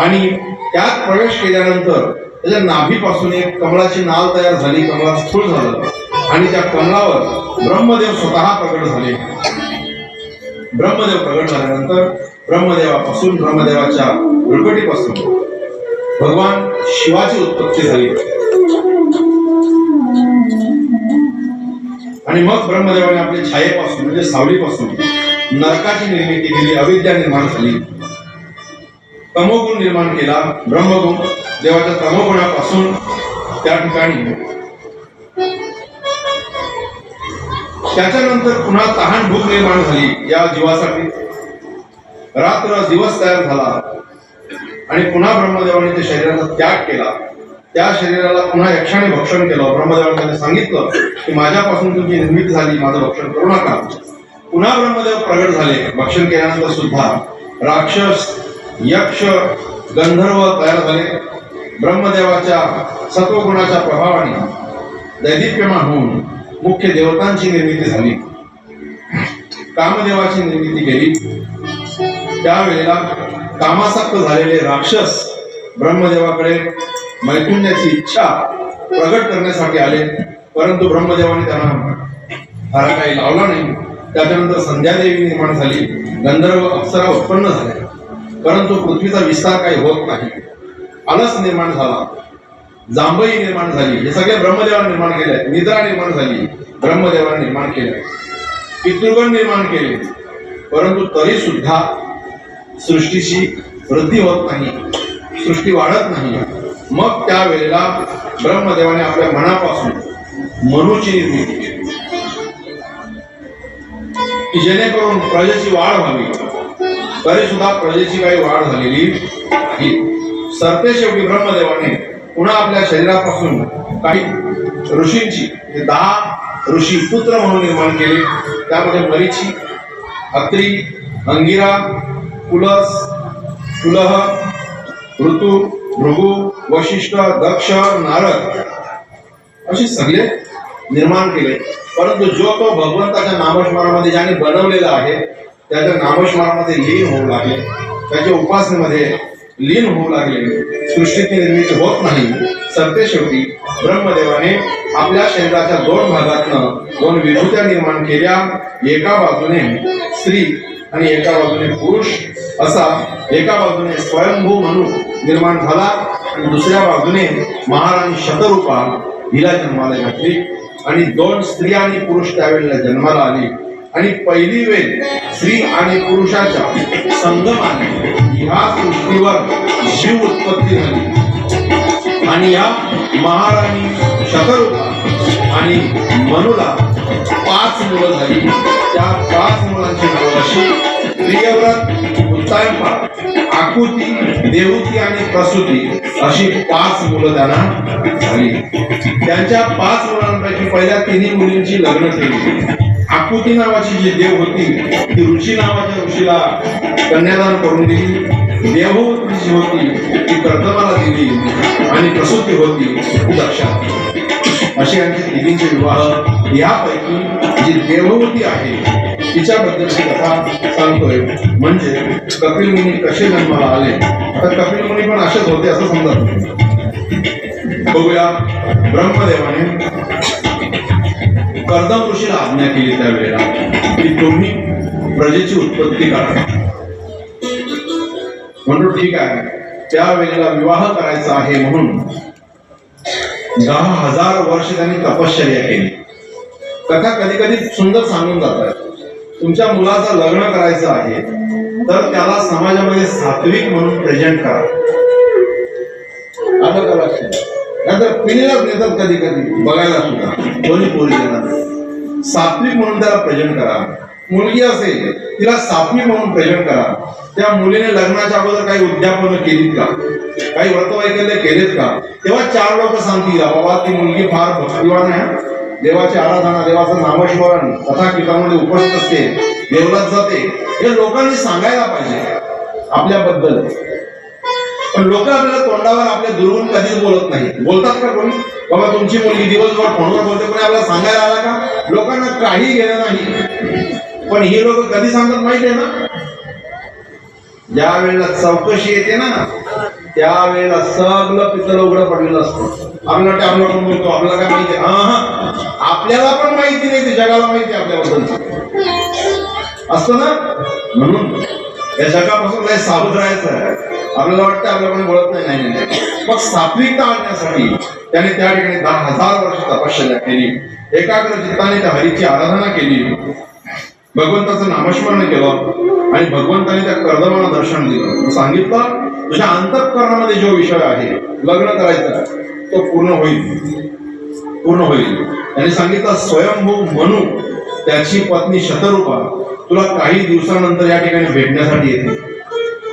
आणि त्यात प्रवेश केल्यानंतर त्याच्या नाभीपासून एक कमळाची नाल तयार झाली, कमळाचं स्थूळ झालं आणि त्या कमळावर ब्रह्मदेव स्वतः प्रकट झाले. ब्रह्मदेव प्रकट झाल्यानंतर ब्रह्मदेवापासून, ब्रह्मदेवाच्या उलकटीपासून भगवान शिवाची उत्पत्ती झाली आणि मग ब्रह्मदेवाने आपल्या छायेपासून म्हणजे सावलीपासून नरकाची निर्मिती केली, अविद्या निर्माण झाली, तमोगुण निर्माण केला. ब्रह्मगुण देवाच्या तमोगुणापासून त्या ठिकाणी त्याच्यानंतर पुन्हा तहान भूक निर्माण झाली या जीवासाठी. रात्र दिवस तयार झाला आणि पुन्हा ब्रह्मदेवाने त्या शरीराचा त्याग केला. त्या शरीराला पुन्हा यक्षाने भक्षण केलं. ब्रह्मदेवाने त्यांनी सांगितलं की माझ्यापासून तुमची निर्मिती झाली, माझं भक्षण करू नका. पुन्हा ब्रह्मदेव प्रगट झाले. भक्षण केल्यानंतर सुद्धा राक्षस, यक्ष, गंधर्व तयार झाले. ब्रह्मदेवाच्या सत्वगुणाच्या प्रभावाने दैदिप्यमान होऊन मुख्य देवतांची निर्मिती झाली, कामदेवाची निर्मिती केली. त्यावेळेला कामासक्त झालेले राक्षस ब्रह्मदेवाकडे मैथुन्याची इच्छा प्रगट करण्यासाठी आले, परंतु ब्रह्मदेवाने त्यांना फार काही लावला नाही. त्याच्यानंतर संध्यादेवी निर्माण झाली, गंधर्व अप्सरा उत्पन्न झाल्या, परंतु पृथ्वीचा विस्तार काही होत नाही. अलस निर्माण झाला, जांभई निर्माण झाली, हे सगळे ब्रह्मदेवाने निर्माण केले. निद्रा निर्माण झाली, ब्रह्मदेवाने निर्माण केले. पितृगण निर्माण केले, परंतु तरी सुद्धा सृष्टीची वृद्धी होत नाही, सृष्टी वाढत नाही. मग त्यावेळेला ब्रह्मदेवाने आपल्या मनापासून मनुची निर्मिती केली की जेणेकरून प्रजेची वाढ व्हावी. तरी सुद्धा प्रजेची काही वाढ झालेली नाही. सरते शेवटी ब्रह्मदेवाने पुन्हा आपल्या शरीरापासून काही ऋषींची 10 ऋषी पुत्र म्हणून निर्माण केले. त्यामध्ये मरीची, अत्री, अंगिरा, पुलस, पुलह, ऋतू, भृगु, वशिष्ठ, दक्ष, नारद असे सगळे निर्माण केले. परंतु जो तो भगवंताच्या नामस्मरणामध्ये ज्याने बनवलेला आहे त्याच्या नामस्मरणामध्ये लीन होऊ लागले, त्याच्या उपासनेमध्ये लीन होऊ लागले, सृष्टीची निर्मिती होत नाही. सरते शेवटी ब्रह्मदेवाने आपल्या शरीराच्या 2 भागातनं 2 विभूत्या निर्माण केल्या. एका बाजूने स्त्री आणि एका बाजूने पुरुष असा. एका बाजूने स्वयंभू मनु निर्माण झाला आणि दुसऱ्या बाजूने महाराणी शतरूपा हिला जन्माला घातली आणि 2 स्त्री आणि पुरुष त्यावेळेला जन्माला आली आणि पहिली वेळ स्त्री आणि पुरुषाच्या संगमाने ह्या सृष्टीवर शिव उत्पत्ती झाली आणि या महाराणी शतरूपा आणि मनुला 5 मुलं झाली. त्या 5 मुलांची नावं अशी: प्रियव्रत, उत्तायनपाद, आकुती, देवती आणि प्रसूती अशी 5 मुलं त्यांना झाली. त्यांच्या 5 मुलांपैकी पहिल्या 3 मुलींची लग्न केली. आकुती नावाची जी देव होती ती ऋषी नावाच्या ऋषीला कन्यादान करून दिली. देवहूती जी होती ती कर्दमाला दिली आणि प्रसूती होती ती दक्षाला. अशी यांची तिघींचे विवाह. यापैकी जी देवहूती आहे तिच्याबद्दलची कथा सांगतोय. म्हणजे कपिल मुनी कसे जन्माला आले. आता कपिल मुनी पण असेच होते असं समजा. बघूया. ब्रह्मदेवाने कर्दम ऋषीला आज्ञा केली त्यावेळेला की तुम्ही प्रजेची उत्पत्ती करा. म्हणून ठीक आहे, त्यावेळेला विवाह करायचा आहे म्हणून 10,000 वर्ष त्यांनी तपश्चर्या केली. कथा कधी कधी सुंदर सांगून जातात. तुमच्या मुलाचं लग्न करायचं आहे तर त्याला समाजामध्ये सात्विक म्हणून प्रेझेंट करा. आलं का लक्षात? नंतर पिढीलाच नेतात कधी कधी बघायला सुद्धा कोणी पोरी देणार. सात्विक म्हणून त्याला प्रेझेंट करा. मुलगी असेल तिला सात्विक म्हणून प्रेझेंट करा. त्या मुलीने लग्नाच्या अगोदर काही उद्यापन केलीत का, काही व्रतवैकल्य केलेत का, तेव्हा 4 लोक सांगतील बाबा ती मुलगी फार भक्तिवान आहे, देवाची आराधना, देवाचं नामस्मरण कथा कीर्तनामध्ये उपस्थित असते, देवलात जाते, हे लोकांनी सांगायला पाहिजे आपल्याबद्दल. पण लोक आपल्याला तोंडावर आपल्या दुर्गुण कधीच बोलत नाही. बोलतात का कोणी बाबा तुमची मुलगी दिवसभर फोनवर बोलते, कोणी आपल्याला सांगायला आला का? लोकांना काही घेणं नाही. पण ही लोक कधी सांगतात माहिती आहे ना? ज्या वेळेला चौकशी येते ना त्यावेळेला सगळं पितळ उघडं पडलेलं असतं. आपल्याला वाटतं आपण कोण बोलतो, आपल्याला काय माहिती? आपल्याला पण माहिती नाही, ते जगाला माहिती आपल्याबद्दल असतं ना. म्हणून या जगापासून काही सावध राहायचं आहे. आपल्याला वाटतं आपल्याला कोणी बोलत नाही. मग सात्विकता आणण्यासाठी त्याने त्या ठिकाणी 10,000 वर्ष तपश्चर्या केली. एकाग्र चित्ताने त्या हरीची आराधना केली, भगवंताचं नामस्मरण केलं आणि भगवंताने त्या कर्दमाला दर्शन दिलं. सांगितलं तुझ्या अंतःकरणामध्ये जो विषय आहे लग्न करायचा तो पूर्ण होईल. त्यांनी सांगितलं स्वयंभू मनू त्याची पत्नी शतरूपा तुला काही दिवसानंतर या ठिकाणी भेटण्यासाठी येते.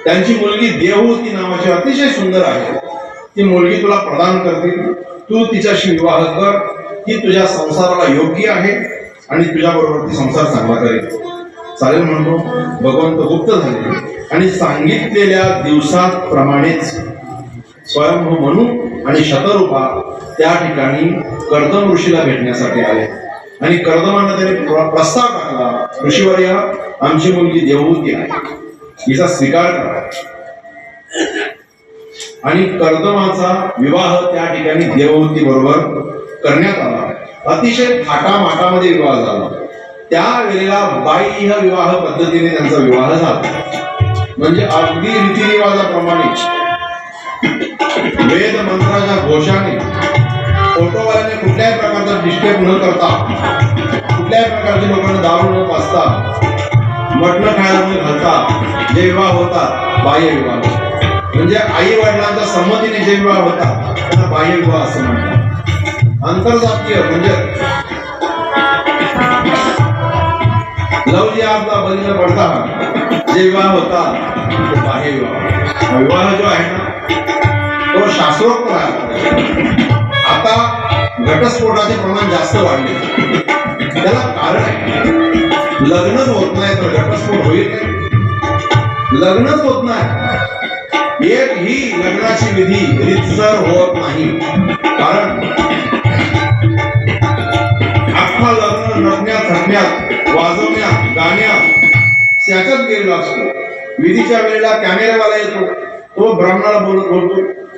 त्यांची मुलगी देवहूती नावाची अतिशय सुंदर आहे. ती मुलगी तुला प्रदान करतील. तू तिच्याशी विवाह कर. ती तुझ्या संसाराला योग्य आहे आणि तुझ्या बरोबर ती संसार चांगला करेल. चालेल म्हणतो. भगवंत गुप्त झाले आणि सांगितलेल्या दिवसात प्रमाणेच स्वयंभू मनू आणि शतरूपा त्या ठिकाणी कर्दम ऋषीला भेटण्यासाठी आले. आणि कर्दमांना त्याने प्रस्ताव टाकला, ऋषीवर्य आमची मुलगी देवहूती आहे, हिचा स्वीकार करा. आणि कर्दमाचा विवाह त्या ठिकाणी देवहूती बरोबर करण्यात आला. अतिशय थाटामाटामध्ये विवाह झाला. त्यावेळेला बाह्य विवाह पद्धतीने त्यांचा विवाह झाला. म्हणजे अगदी रीतिरिवाजाप्रमाणे वेद मंत्राच्या घोषाने फोटोवाल्याने कुठल्याही प्रकारचा डिस्टर्ब न करता, कुठल्याही प्रकारच्या लोकांना दारू न पाजता, मटण खायला न घालता जे विवाह होतात बाह्य विवाह. म्हणजे आई वडिलांच्या संमतीने जे विवाह होतात त्यांना बाह्य विवाह असं म्हणतात. आंतरजातीय म्हणजे लव जिहादला बळी न पडता जे विवाह होतात ते बाह्य विवाह. विवाह जो आहे ना तो शास्त्रोक्त आहे. आता घटस्फोटाचे प्रमाण जास्त वाढले. त्याला कारण आहे लग्नच होत नाही तर घटस्फोट होईल नाही. लग्नच होत नाही. एक ही लग्नाची विधी रीतसर होत नाही. कारण अख्खा लग्न नटण्यात, थटण्यात, वाजवण्यात, गाण्यात त्याच्यात गेलेला असतो. विधीच्या वेळेला कॅमेरावाला येतो, तो ब्राह्मणाला बोलतो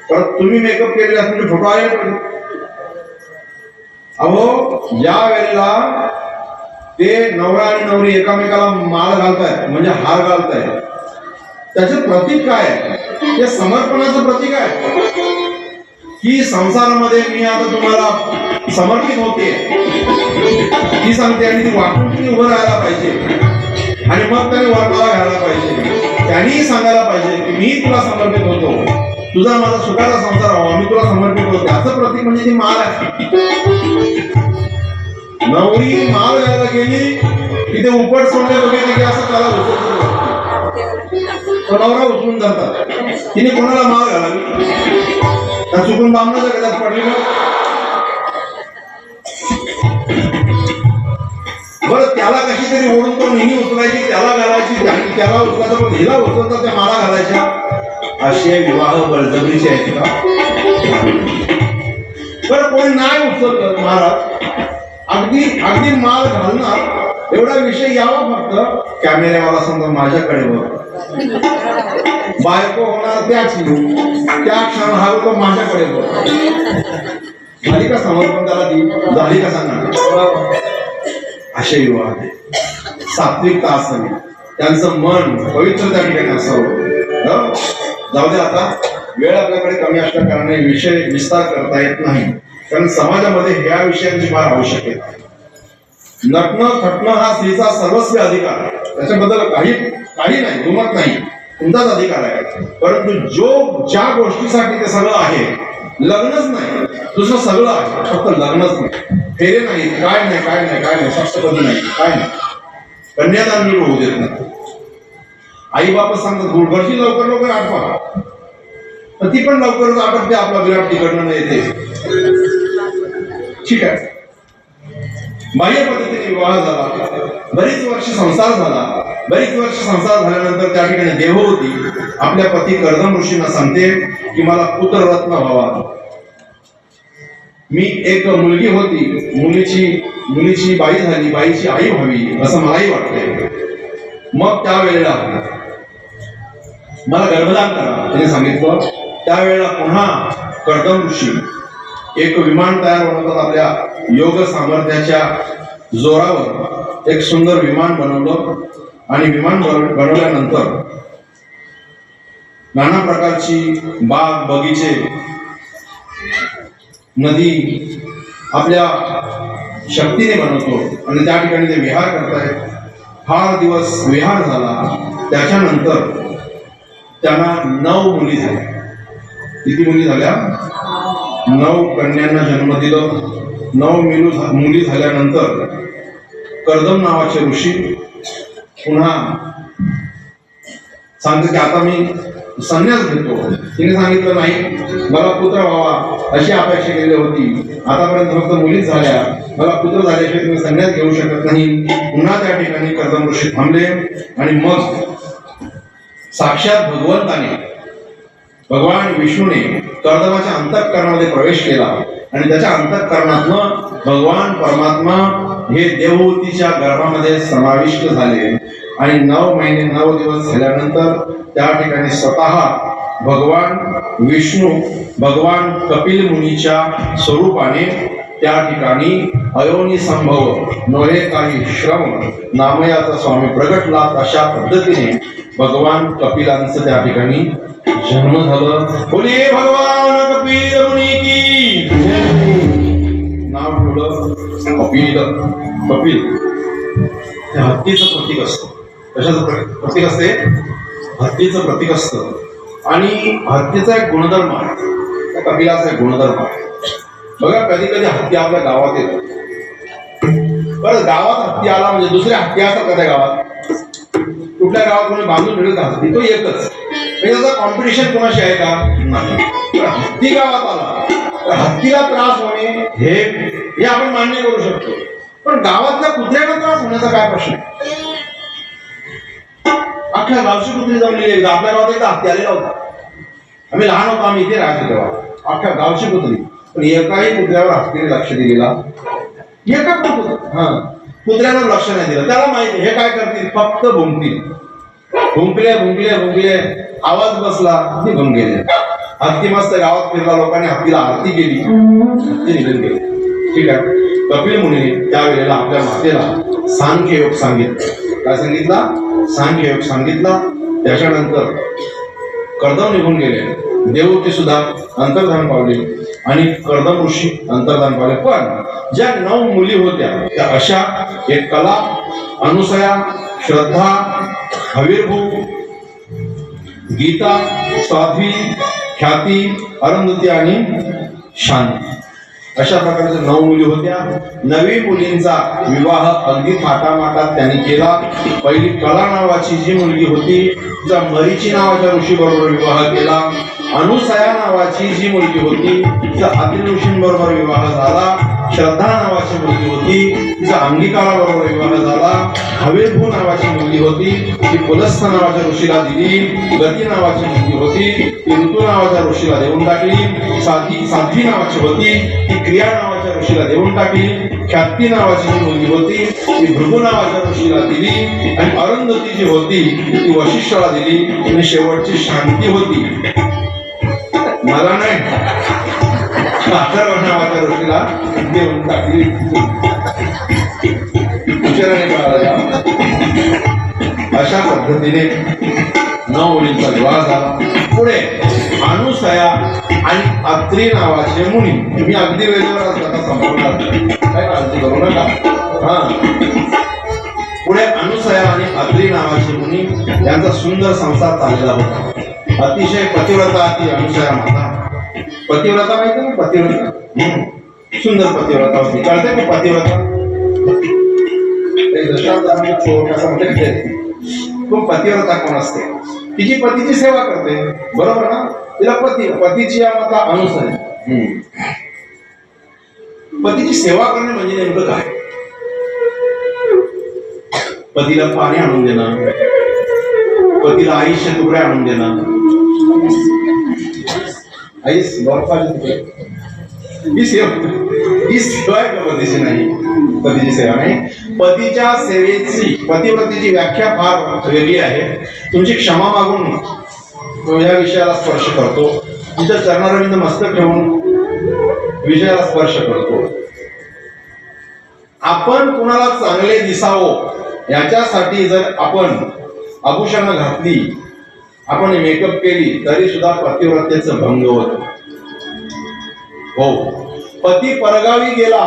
परत तुम्ही मेकअप केलेला तुमचे फोटो आले पाहिजे. अहो ज्या वेळेला ते नवरा आणि नवरी एकामेकाला माळ घालतायत म्हणजे हार घालतायत त्याचे प्रतीक काय आहे? ते समर्पणाचं प्रतीक आहे की संसारामध्ये मी आता तुम्हाला समर्पित होते ती सांगते. आणि ती वाटून तुम्ही उभं राहायला पाहिजे आणि मग त्याने वरमाला घालायला पाहिजे. त्यांनी सांगायला पाहिजे की मी तुला समर्पित होतो, तुझा माझा सुखाचा संसार व्हावा, मी तुला समर्पित होतो. त्याचं प्रतीक म्हणजे ती माळ आहे. नवरी माळ घ्यायला गेली की ते उपट सोडले बघितले की असं त्याला उचलतो, नवरा उचलून जातात. तिने कोणाला माळ घालावी? त्या चुकून बामणाच्या गळ्यात पडली ना. बरं त्याला कशी तरी ओढून तो नेहमी उचलायची, त्याला घालायची, त्याला उचलायचं पण हिला उचलता त्या माळा घालायच्या. असे विवाह बळजबरीचे आहेत का? बरं कोणी नाही उचलत महाराज, अगदी माळ घालणार एवढा विषय यावा फक्त कॅमेऱ्यावाला समजा माझ्याकडे बघ, बायको होणार त्या क्षण हा तो माझ्याकडे बघ. झाली का समर्पण त्याला ती? झाली का सांगा? असे विवाह सात्विकता असावी, त्यांचं मन पवित्र त्या ठिकाणी असावं. जाऊ दे आता वेळ आपल्याकडे कमी असल्या कारणाने विषय विस्तार करता येत नाही. कारण समाजामध्ये ह्या विषयांची फार आवश्यकता आहे. नटणं थटणं हा स्त्रीचा सर्वस्वी अधिकार आहे, त्याच्याबद्दल काही नाही, दुमत नाही, तुमचाच अधिकार आहे. परंतु ज्या गोष्टीसाठी ते सगळं आहे, लग्नच नाही, दुसरं सगळं आहे, फक्त लग्नच नाही, फेरे नाही, काय नाही, सप्तपदी नाही, काय नाही, कन्यादान नीट होऊ देत नाही. आई बाप सांगतात गुडभरची लवकर आठवा, तर ती पण लवकरच आटपते, आपला विराट तिकडनं येते. ठीक आहे, बाह्य पद्धतीने विवाह झाला, बरीच वर्ष संसार झाला. बरीच वर्ष संसार झाल्यानंतर त्या ठिकाणी देवहूती आपल्या पती कर्दम ऋषींना सांगते की मला पुत्ररत्न व्हावा. मी एक मुलगी होती, मुलीची बाई झाली, बाईची आई व्हावी असं मलाही वाटतंय. मग त्यावेळेला मला गर्भदान करा त्याने सांगितलं. त्यावेळेला पुन्हा कर्दम ऋषी एक विमान तयार बनवतात. आपल्या योग सामर्थ्याच्या जोरावर एक सुंदर विमान बनवलं आणि विमान बनवल्यानंतर नाना प्रकारची बाग बगीचे नदी आपल्या शक्तीने बनवतो आणि त्या ठिकाणी ते विहार करतायत. फार दिवस विहार झाला. त्याच्यानंतर त्यांना 9 मुली झाल्या. किती मुली झाल्या? 9 कन्यांना जन्म दिलं. 9 मुली झाल्यानंतर कर्दम नावाचे ऋषी पुन्हा सांगते की आता मी संन्यास घेतो. तिने सांगितलं नाही, मला पुत्र व्हावा अशी अपेक्षा केली होती, आतापर्यंत फक्त मुलीच झाल्या, मला पुत्र झाल्याशिवाय तुम्ही संन्यास घेऊ शकत नाही. पुन्हा त्या ठिकाणी कर्दम ऋषी थांबले आणि मग साक्षात भगवान विष्णूने कर्दमाच्या अंतःकरणामध्ये प्रवेश केला आणि त्याच्या अंतःकरणातनं भगवान परमात्मा हे देवहूतीच्या गर्भामध्ये समाविष्ट झाले आणि 9 महिने 9 दिवस झाल्यानंतर त्या ठिकाणी स्वतः भगवान विष्णू भगवान कपिल मुनीच्या स्वरूपाने त्या ठिकाणी अयोनी संभव नोहे काही श्रम नामयाचा स्वामी प्रगटला. अशा पद्धतीने भगवान कपिलांचं त्या ठिकाणी जन्म झालं. बोले भगवान कपिल मुनी की नाव ठेवलं कपिल. हे हत्तीचं प्रतीक असतं. कशाचं प्रतीक असते? हत्तीचं प्रतीक असतं. आणि हत्तीचा एक गुणधर्म आहे, त्या कपिलाचा एक गुणधर्म आहे. बघा कधी कधी हत्ती आपल्या गावात येतो. बरं, गावात हत्ती आला म्हणजे दुसऱ्या हत्ती असतात का त्या गावात? कुठल्या गावात कोणी बांधून ठेवलं हत्ती तो एकच, त्याचा कॉम्पिटिशन कोणाशी आहे का? नाही. हत्ती गावात आला तर हत्तीला त्रास होणे हे आपण मान्य करू शकतो, पण गावातल्या कुत्र्याला त्रास होण्याचा काय प्रश्न आहे? अख्ख्या गावची कुत्री जमलेली एकदा आपल्या गावात एकदा हत्ती आलेला होता. आम्ही लहान होतो, आम्ही इथे राहतो तेव्हा. अख्ख्या गावची कुत्री, पण एकाही कुत्र्यावर हत्तीने लक्ष दिलेला एका कुत्र्यावर लक्ष नाही दिलं. त्याला माहिती हे काय करतील, फक्त भुंकतील. भुंकले आवाज बसला हत्ती घेऊन गेले. हत्ती मस्त गावात फिरला, लोकांनी हत्तीला आरती केली, हत्ती निघून गेले. ठीक आहे. कपिल मुनीने त्यावेळेला आपल्या मातेला सांख्य योग सांगितलं. काय सांगितला? सांख्य योग सांगितला. त्याच्यानंतर कर्दम निघून गेले. देवहूती सुद्धा अंतर्धान पावले आणि कर्दम ऋषी अंतर्धान पावले. पण ज्या 9 मुली होत्या त्या अशा एक कला, अनुसया, श्रद्धा, हवीरभू, गीता, साध्वी, ख्याती, अरुंधती आणि शांती अशा प्रकारच्या 9 मुली होत्या. 9 मुलींचा विवाह अगदी थाटामाटात त्यांनी केला. पहिली कला नावाची जी मुलगी होती तिचा मरीची नावाच्या ऋषी बरोबर विवाह केला. अनुसया नावाची जी मुलगी होती तिचा अत्रि ऋषींबरोबर विवाह झाला. श्रद्धा नावाची मुलगी होती तिचा अंगिकाला बरोबर विवाह झाला. हवेभू नावाची मुलगी होती ती पुलस्थ नावाच्या ऋषीला दिली. गती नावाची मुलगी होती ती ऋतू नावाच्या ऋषीला देऊन टाकली. साध्वी नावाची होती ती क्रिया नावाच्या ऋषीला देऊन टाकली. ख्याती नावाची जी मुलगी होती ती भृगू नावाच्या ऋषीला दिली. आणि अरुंधती जी होती ती वशिष्ठाला दिली. आणि शेवटची शांती होती मला नाही अथर्व नावाच्या ऋषीला देऊन टाकली. अशा पद्धतीने 9 मुलींचा विवाह झाला. पुढे अनुसया आणि अत्री नावाचे मुनी. मी अगदी वेळेवर कथा संपवणार, काय काळजी करू नका. हा, पुढे अनुसया आणि अत्री नावाचे मुनी यांचा सुंदर संसार चाललेला होता. अतिशय पतिव्रता ती अनुसया माता. पतिव्रता माहिती ना, पतिव्रता सुंदर पतिव्रता होती. कळते की पतिव्रता पतिव्रता कोण असते? तिची पतीची सेवा करते, बरोबर ना? तिला पतीची माता अनुसया. पतीची सेवा करणे म्हणजे नेमकं काय? पतीला पाणी आणून देणं, पतीला आईचे तुकडे आणून देणं, आईस बर्फाचे तुकडे, ही सेवा आहे का पतीची? नाही, पतीची सेवा नाही. पतीच्या सेवेची, पतिव्रतेची व्याख्या फार वेगळी आहे. तुमची क्षमा मागून तो या विषयाला स्पर्श करतो. तिच्या चरणारविंद मस्तक ठेवून विषयाला स्पर्श करतो. आपण कुणाला चांगले दिसावं याच्यासाठी जर आपण आभूषणं घातली, आपण मेकअप केली, तरी सुद्धा पतिव्रतेचं भंग होत. हो, पती परगावी गेला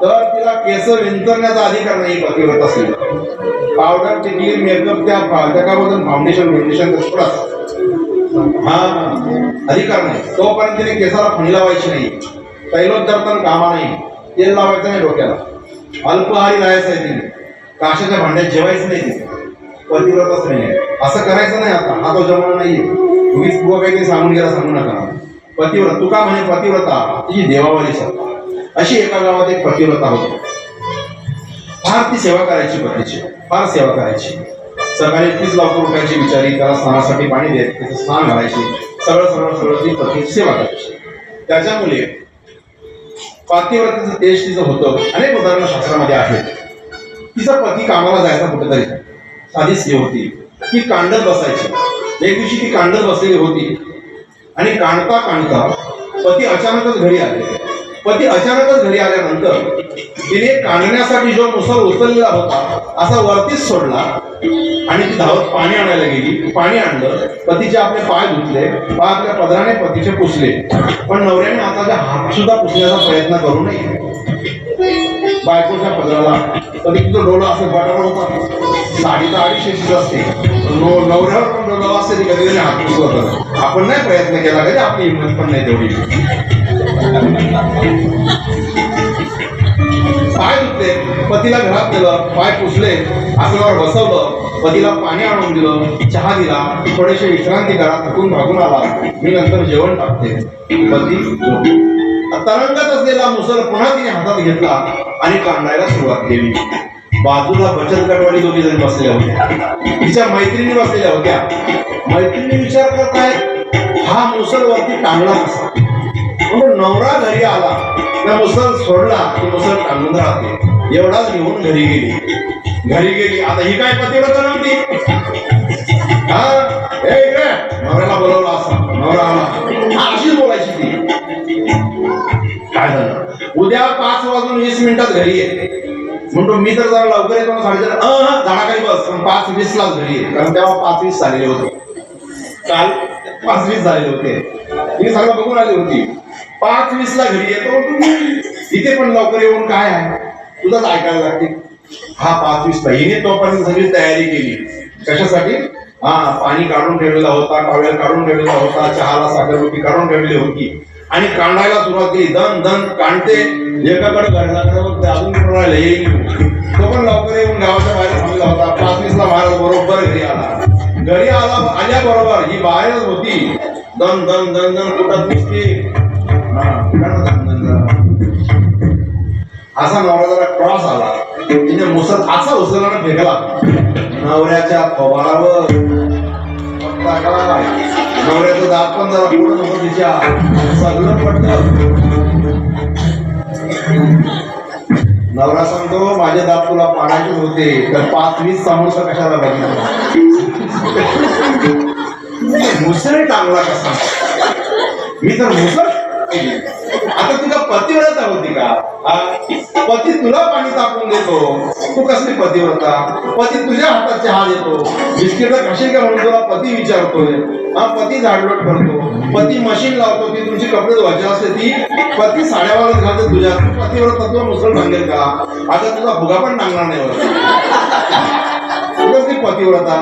तर तिला केस विंचरण्याचा अधिकार नाही पतिव्रत असेल. पावडर, टिकली, मेकअप, त्या फालतकाबद्दल फाउंडेशन हा अधिकार नाही. तोपर्यंत तिने केसाला फणी लावायची नाही, तैलोदर्पण कामा नाही, तेल लावायचं नाही डोक्याला, अल्पहारी राहायचं आहे तिने, काशाच्या भांड्यात जेवायचं नाही तिने. पतिव्रतच नाही, असं करायचं नाही. आता हा तो जमाना नाहीये. तुम्हीच बुवा काही सांगून गेला, सांगू नका. पतिव्रत तुका म्हणे पतिव्रता तिची देवावाली सत्ता. अशी एका गावात एक पतिव्रता होती. फार ती सेवा करायची, पतीची फार सेवा करायची. सकाळी तीच लवकर उठायची बिचारी, त्याला स्नानासाठी पाणी द्यायचे, त्याचं स्नान घालायची, सगळं ती पतीची सेवा करायची. त्याच्यामुळे पतिव्रतेचं तेज तिचं होतं. अनेक उदाहरणं शास्त्रामध्ये आहेत. तिचा पती कामाला जायचा कुठेतरी, साधी स्त्री होती, ती कांडत बसायची. एक दिवशी ती कांडत बसलेली होती आणि काढता काढता पती अचानकच घरी आले. पती अचानकच घरी आल्यानंतर तिने काढण्यासाठी जो मुसळ उचललेला होता असा वरतीच सोडला आणि ती धावत पाणी आणायला गेली. पाणी आणलं, पतीचे आपले पाय धुतले, पाय आपल्या पदराने पतीचे पुसले, पण नवऱ्याने हाताचा हात सुद्धा पुसण्याचा प्रयत्न करू नये. बायकोच्या पदराला कधी तुझं डोळं असं बटाटा होता, साडी तर 250 असते, नवऱ्यावर पण डोळं असते, ती कधी कधी हात पुसवत. आपण नाही प्रयत्न केला कधी, आपली हिंमत पण नाही तेवढी. पाय धुतले, पतीला घरात नेलं, पाय पुसले, आसनावर बसवलं, पतीला पाणी आणून दिलं, चहा दिला, थोडेसे विश्रांती करा, थकून भागून आला, मी नंतर जेवण टाकते. पती तरंगत असलेला मुसळ पुन्हा तिने हातात घेतला आणि कांडायला सुरुवात केली. बाजूला बचत गटवाडी दोघी जण बसलेल्या होत्या, तिच्या मैत्रिणी बसलेल्या होत्या. मैत्रिणी विचार करतायत, हा मुसळ वरती टांगला कसा? म्हणून नवरा घरी आला, त्या मुसळ सोडला की मुसळ टांगून राहते. एवढाच घेऊन घरी गेली. आता ही काय पतिव्रता नव्हती. नवऱ्याला बोलवलं असा, नवरा आला, अशीच बोलायची ती. काय झालं? उद्या 5:20 घरी ये म्हणतो. मी तर जरा लवकर येतो ना, 4:30 झाडाखाली बस, पण 5:20 घरी ये, कारण तेव्हा 5:20 झालेले होते. काल 5:20 झालेले होते. मी सगळं बघून आली होती. 5:20 घरी येतो. इथे पण लवकर येऊन काय आहे, तुझंच ऐकायला लागते. हा 5:20 हिने तोपर्यंत सगळी तयारी केली. कशासाठी? पाणी काढून ठेवलेला होता, टॉवेल काढून ठेवलेला होता, चहाला साखरपट्टी काढून ठेवलेली होती आणि कांडायला सुरुवात केली. दन दन काढते, एकाकडे घरच्याकडे बघते, अजून कोणाला येईल. तो पण लवकर येऊन गावाच्या बाहेर थांबला होता. 5:20 महाराज बरोबर घरी आला. आल्याबरोबर ही बाहेरच होती. दन दन दन दन कुठं दिसते. असा नवरा जरा क्रॉस आला, तिने मुसळ असा उचलला फेकला नवऱ्याच्या थोबाडावर. नवऱ्याचं दात पण जरा पुढं नव्हतं तिच्या, सगळं पडलं. नवरा सांगतो, माझे दात तुला पाडायचे होते, तर 5:20 समोसा कशाला बघितला? मुसळ टांगला कसा? मी तर मुसळ आता तुला पतिव्रता होती का? पती तुला पाणी तापवून देतो, तू कसली पतिव्रता? पती तुझ्या हातात चहा देतो, बिस्किट कशी काय म्हणून तुला पती विचारतोय. पती झाडलोट करतो, पती मशीन लावतो, ती तुमची कपडे धुवायची असते, ती पती साड्यावर घालते तुझ्या. पतिव्रता तुला मुसळ सांगेल का? आता तुझा भुगा पण टांगणार नाही कसली पतिव्रता?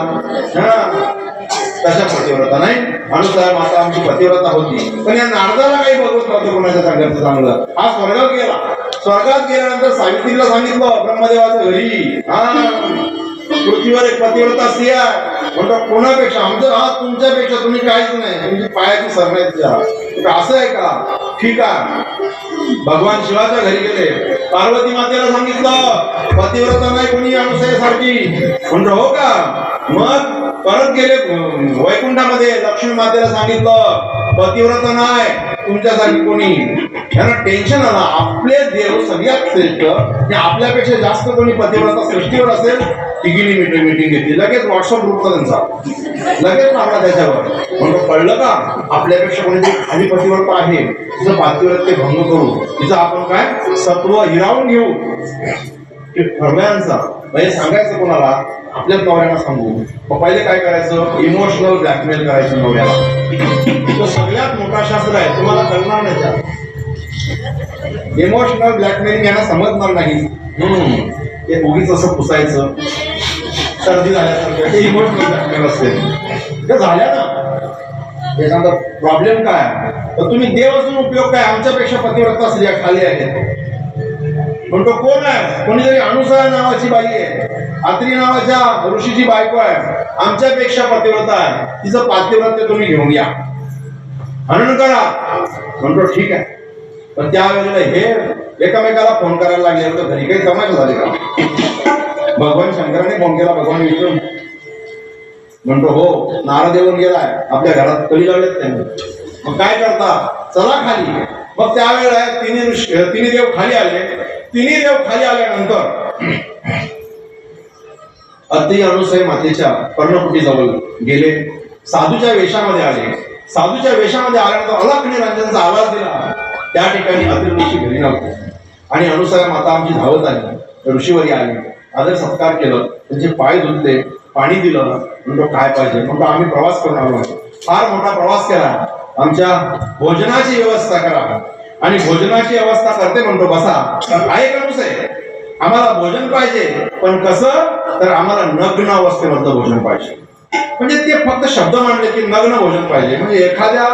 तशा पतिव्रता नाही. अनुसार माता आमची पतिव्रता होती, पण या नारदाला काही बघत नव्हतं कोणाच्या सांगायचं चांगलं. हा स्वर्गात गेला. स्वर्गात गेल्यानंतर सावित्रीला सांगितलं ब्रह्मदेवाच्या घरी, पृथ्वीवर एक पतिव्रता स्त्री आहे. म्हणतो कोणापेक्षा? आमचं तुमच्यापेक्षा तुम्ही काहीच नाही, तुमची पायाची सरण्याची. असं आहे का? ठीक आहे. भगवान शिवाच्या घरी गेले, पार्वती मातेला सांगितलं पतिव्रता नाही कोणी अनुसयासारखी. म्हणतो हो का? मग परत गेले वैकुंठामध्ये, लक्ष्मी मातेला सांगितलं पतिव्रता नाही तुमच्यासारखी कोणी. त्यांना टेन्शन आलं, आपले देव सगळ्यात श्रेष्ठ आणि आपल्यापेक्षा जास्त कोणी पतिव्रता सृष्टीवर असेल. तिघींनी मीटिंग घेतली, लगेच व्हॉट्सअप ग्रुपचा त्यांचा लगेच टाकला त्याच्यावर. म्हणतो कळलं का? आपल्यापेक्षा कोणीतरी खाली पतिव्रता आहे, तिचं पातिव्रत्य भंग करू, तिचं आपण काय सत्व हिरावून घेऊ. ठरवयांचा म्हणजे सांगायचं कोणाला? आपल्याच नवऱ्यांना सांगू. मग पहिले काय करायचं? इमोशनल ब्लॅकमेल करायचं नवऱ्याला. तो सगळ्यात मोठा शास्त्र आहे, तुम्हाला कळणार नाही त्यात. इमोशनल ब्लॅकमेलिंग यांना समजणार नाही. ते उगीच असं पुसायचं, सर्दी झाल्यासारखं, ते इमोशनल ब्लॅकमेल असते. ते झाल्या ना, त्याच्यानंतर प्रॉब्लेम काय? तर तुम्ही देव असून उपयोग काय? आमच्यापेक्षा पतिव्रता स्त्रिया खाली आहेत. म्हणतो कोण आहे? कोणीतरी अनुसया नावाची बाई आहे, अत्री नावाच्या ऋषीची बायको आहे, आमच्यापेक्षा पतिव्रता आहे, तिचं पातिव्रत्य तुम्ही घेऊन या, हनन करा. म्हणतो ठीक आहे. पण त्यावेळेला हे एकामेकाला फोन करायला लागले, तर घरी काही तमाशा झाले का? भगवान शंकराने फोन केला, भगवान विष्णू. म्हणतो हो, नारद येऊन गेलाय, आपल्या घरात कळी लावलेत त्यांनी. मग काय करता? चला खाली. मग त्यावेळेला तिन्ही देव खाली आले. तिन्ही देव खाली आल्यानंतर अत्री अनुसय मातेच्या पर्णकुटी जवळ गेले, साधूच्या वेशामध्ये आले. साधूच्या वेशामध्ये आल्यानंतर अलख निरंजनचा आवाज दिला. त्या ठिकाणी अत्री ऋषी घरी नव्हते आणि अनुसया माता आमची धावत आली, ऋषीवरी आली, आदर सत्कार केलं, त्यांचे पाय धुतले, पाणी दिलं. म्हणतो काय पाहिजे? म्हणतो आम्ही प्रवास करून आलो, फार मोठा प्रवास केला, आमच्या भोजनाची व्यवस्था करा. आणि भोजनाची व्यवस्था करते. म्हणतो बसा. आहे का अनुसय? आम्हाला भोजन पाहिजे, पण कसं? तर आम्हाला नग्न अवस्थेमधलं भोजन पाहिजे. म्हणजे ते फक्त शब्द मांडले की नग्न भोजन पाहिजे. म्हणजे एखाद्या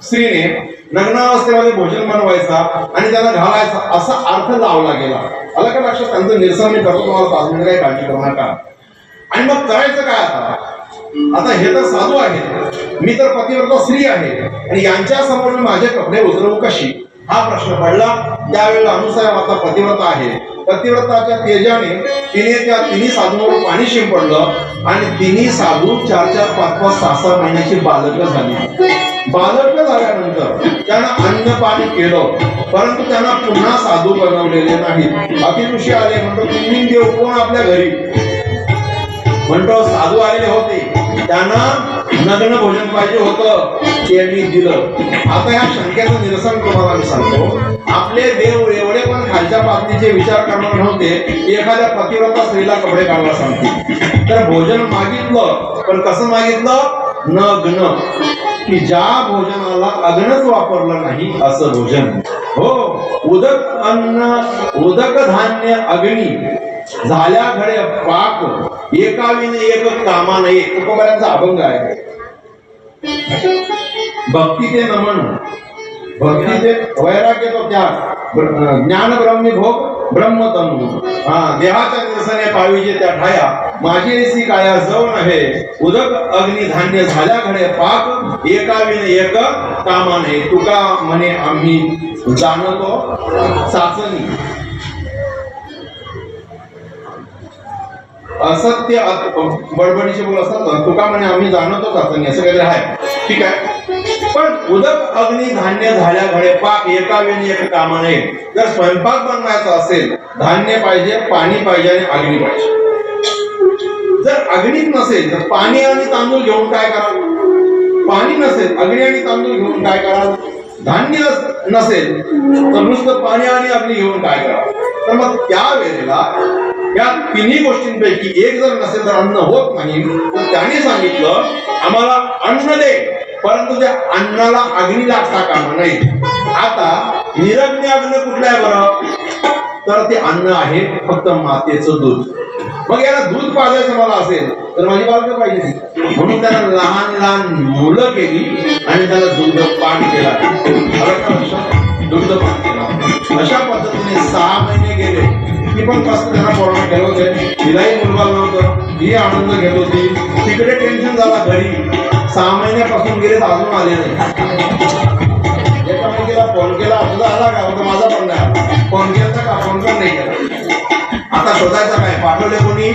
स्त्रीने नग्न अवस्थेमध्ये भोजन बनवायचा आणि त्याला घालायचा असा अर्थ लावला गेला. आला का लक्षात? त्यांचं निरसन मी करतो, तुम्हाला 5 मिनिटं काही काळजी करू नका. आणि मग करायचं काय आता? आता हे तर साधू आहे, मी तर पतिव्रता स्त्री आहे, आणि यांच्या समोर मी माझे कपडे उतरवू कशी? हा प्रश्न पडला. त्यावेळेला अनुसया माता पतिव्रता आहे. पतिव्रताच्या तेजाने तिने त्या तिन्ही साधूंवर पाणी शिंपडलं आणि तिन्ही साधू 4-4, 5-5, 6-6 महिन्याची बालक झाली. बालक झाल्यानंतर त्यांना अन्न पाणी केलं, परंतु त्यांना पुन्हा साधू बनवलेले नाहीत. अतिऋषी आले. म्हणतो तुम्ही देव कोण आपल्या घरी? म्हणतो साधू आलेले होते, त्यांना नग्न भोजन पाहिजे होतं, ते मी दिलं. आता या शंकेचं निरसन तुम्हाला मी सांगतो. आपले देव एवढे पण खालच्या पातळीचे विचार करणार नव्हते. एखाद्या पतिव्रता स्त्रीला कपडे काढायला सांगतील तर भोजन मागितलं, पण कसं मागितलं? नग्न. की ज्या भोजनाला अग्नच वापरलं नाही असं भोजन. हो, उदक अन्न, उदक धान्य अग्नी, झाल्या घडे पाक, एकाविने एक कामा नाही. तुकोबारांचा अभंग आहे. भक्ती ते नमन, भक्ती ते वैराग्य तो त्याग, ज्ञान ब्रह्मी भोग ब्रह्मतनु. देहाच्या निरसने पाविजे त्या ठाया, माझी ऐसी काया जव नव्हे. उदक अग्नी धान्य झाल्या घडे पाक, एकाविने एक कामा नाही. तुका म्हणे आम्ही जाणतो चाचणी. असत्य बडबडीचे बोल असतात. तुका म्हणे आम्ही जाणतो चाचणी, असं काहीतरी आहे. ठीक आहे. पण उदक अग्नी धान्य झाल्या घडे पाक, एका वेळी एक कामा नये. जर स्वयंपाक बनवायचा असेल, धान्य पाहिजे, पाणी पाहिजे आणि अग्नी पाहिजे. जर अग्नीच नसेल तर पाणी आणि तांदूळ घेऊन काय कराल? पाणी नसेल, अग्नी आणि तांदूळ घेऊन काय कराल? धान्य नसेल तर नुसतं पाणी आणि अग्नी घेऊन काय करावं. तर मग त्या वेळेला या तिन्ही गोष्टींपैकी एक जर नसेल तर अन्न होत नाही. तर त्याने सांगितलं आम्हाला अन्न दे, परंतु त्या अन्नाला अग्नी लागता कामा नये. आता निरग्नी अग्न कुठलं आहे बरं, तर ते अन्न आहे फक्त मातेचं दूध. मग याला दूध पाजायचं मला असेल तर माझी बालकं पाहिजे, म्हणून त्याला लहान लहान मुलं केली आणि त्याला दुग्ध पान केला. दुग्ध पान केला. अशा पद्धतीने 6 महिने गेले. ती पण मस्त त्यांना कोरोना केलं होते, तिलाही मुलगा नव्हतं, ही आनंद घेत होती. तिकडे टेन्शन झाला घरी. 6 महिन्यापासून गेले तर अजून आले नाही. एका मुलगीला फोन केला, तुझा आला का, होता माझा पण नाही. फोन केला का, फोन पण नाही केला. आता शोधायचं काय, पाठवले कोणी,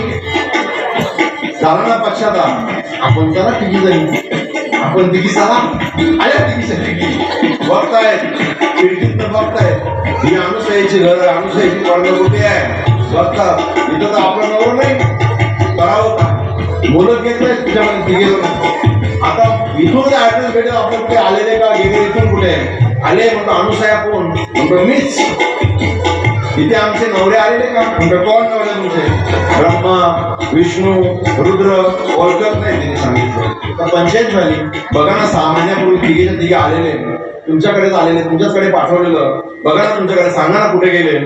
झाला ना पक्षात आपण चला तिघी जणी, आपण तिघी चला आल्या तिघीच्या तिघी बघतायत खिडकीतनं बघतायत. ही अनुसयाची घर, अनुसयाची वर्ग कुठे आहे बघतात. इथं तर आपलं नवर नाही, करावं का, मुलं घेतलंय तिच्यामध्ये तिघे जण. आता इथून ऍड्रेस भेटेल आपण कुठे आलेले का गेले, इथून कुठे आले म्हणतो अनुसया कोण, म्हणतो मीच. इथे आमचे नवरे आलेले का, म्हणतो कोण नवरे तुमचे, ब्रह्मा विष्णू रुद्र, ओळखत नाही तिने सांगितलं. तर पंचायत झाली. बघा ना 6 महिन्यापूर्वी तिघेच्या तिघे आलेले, तुमच्याकडेच आलेले, तुमच्याचकडे पाठवलेलं, बघा ना तुमच्याकडे, सांगा ना कुठे गेले.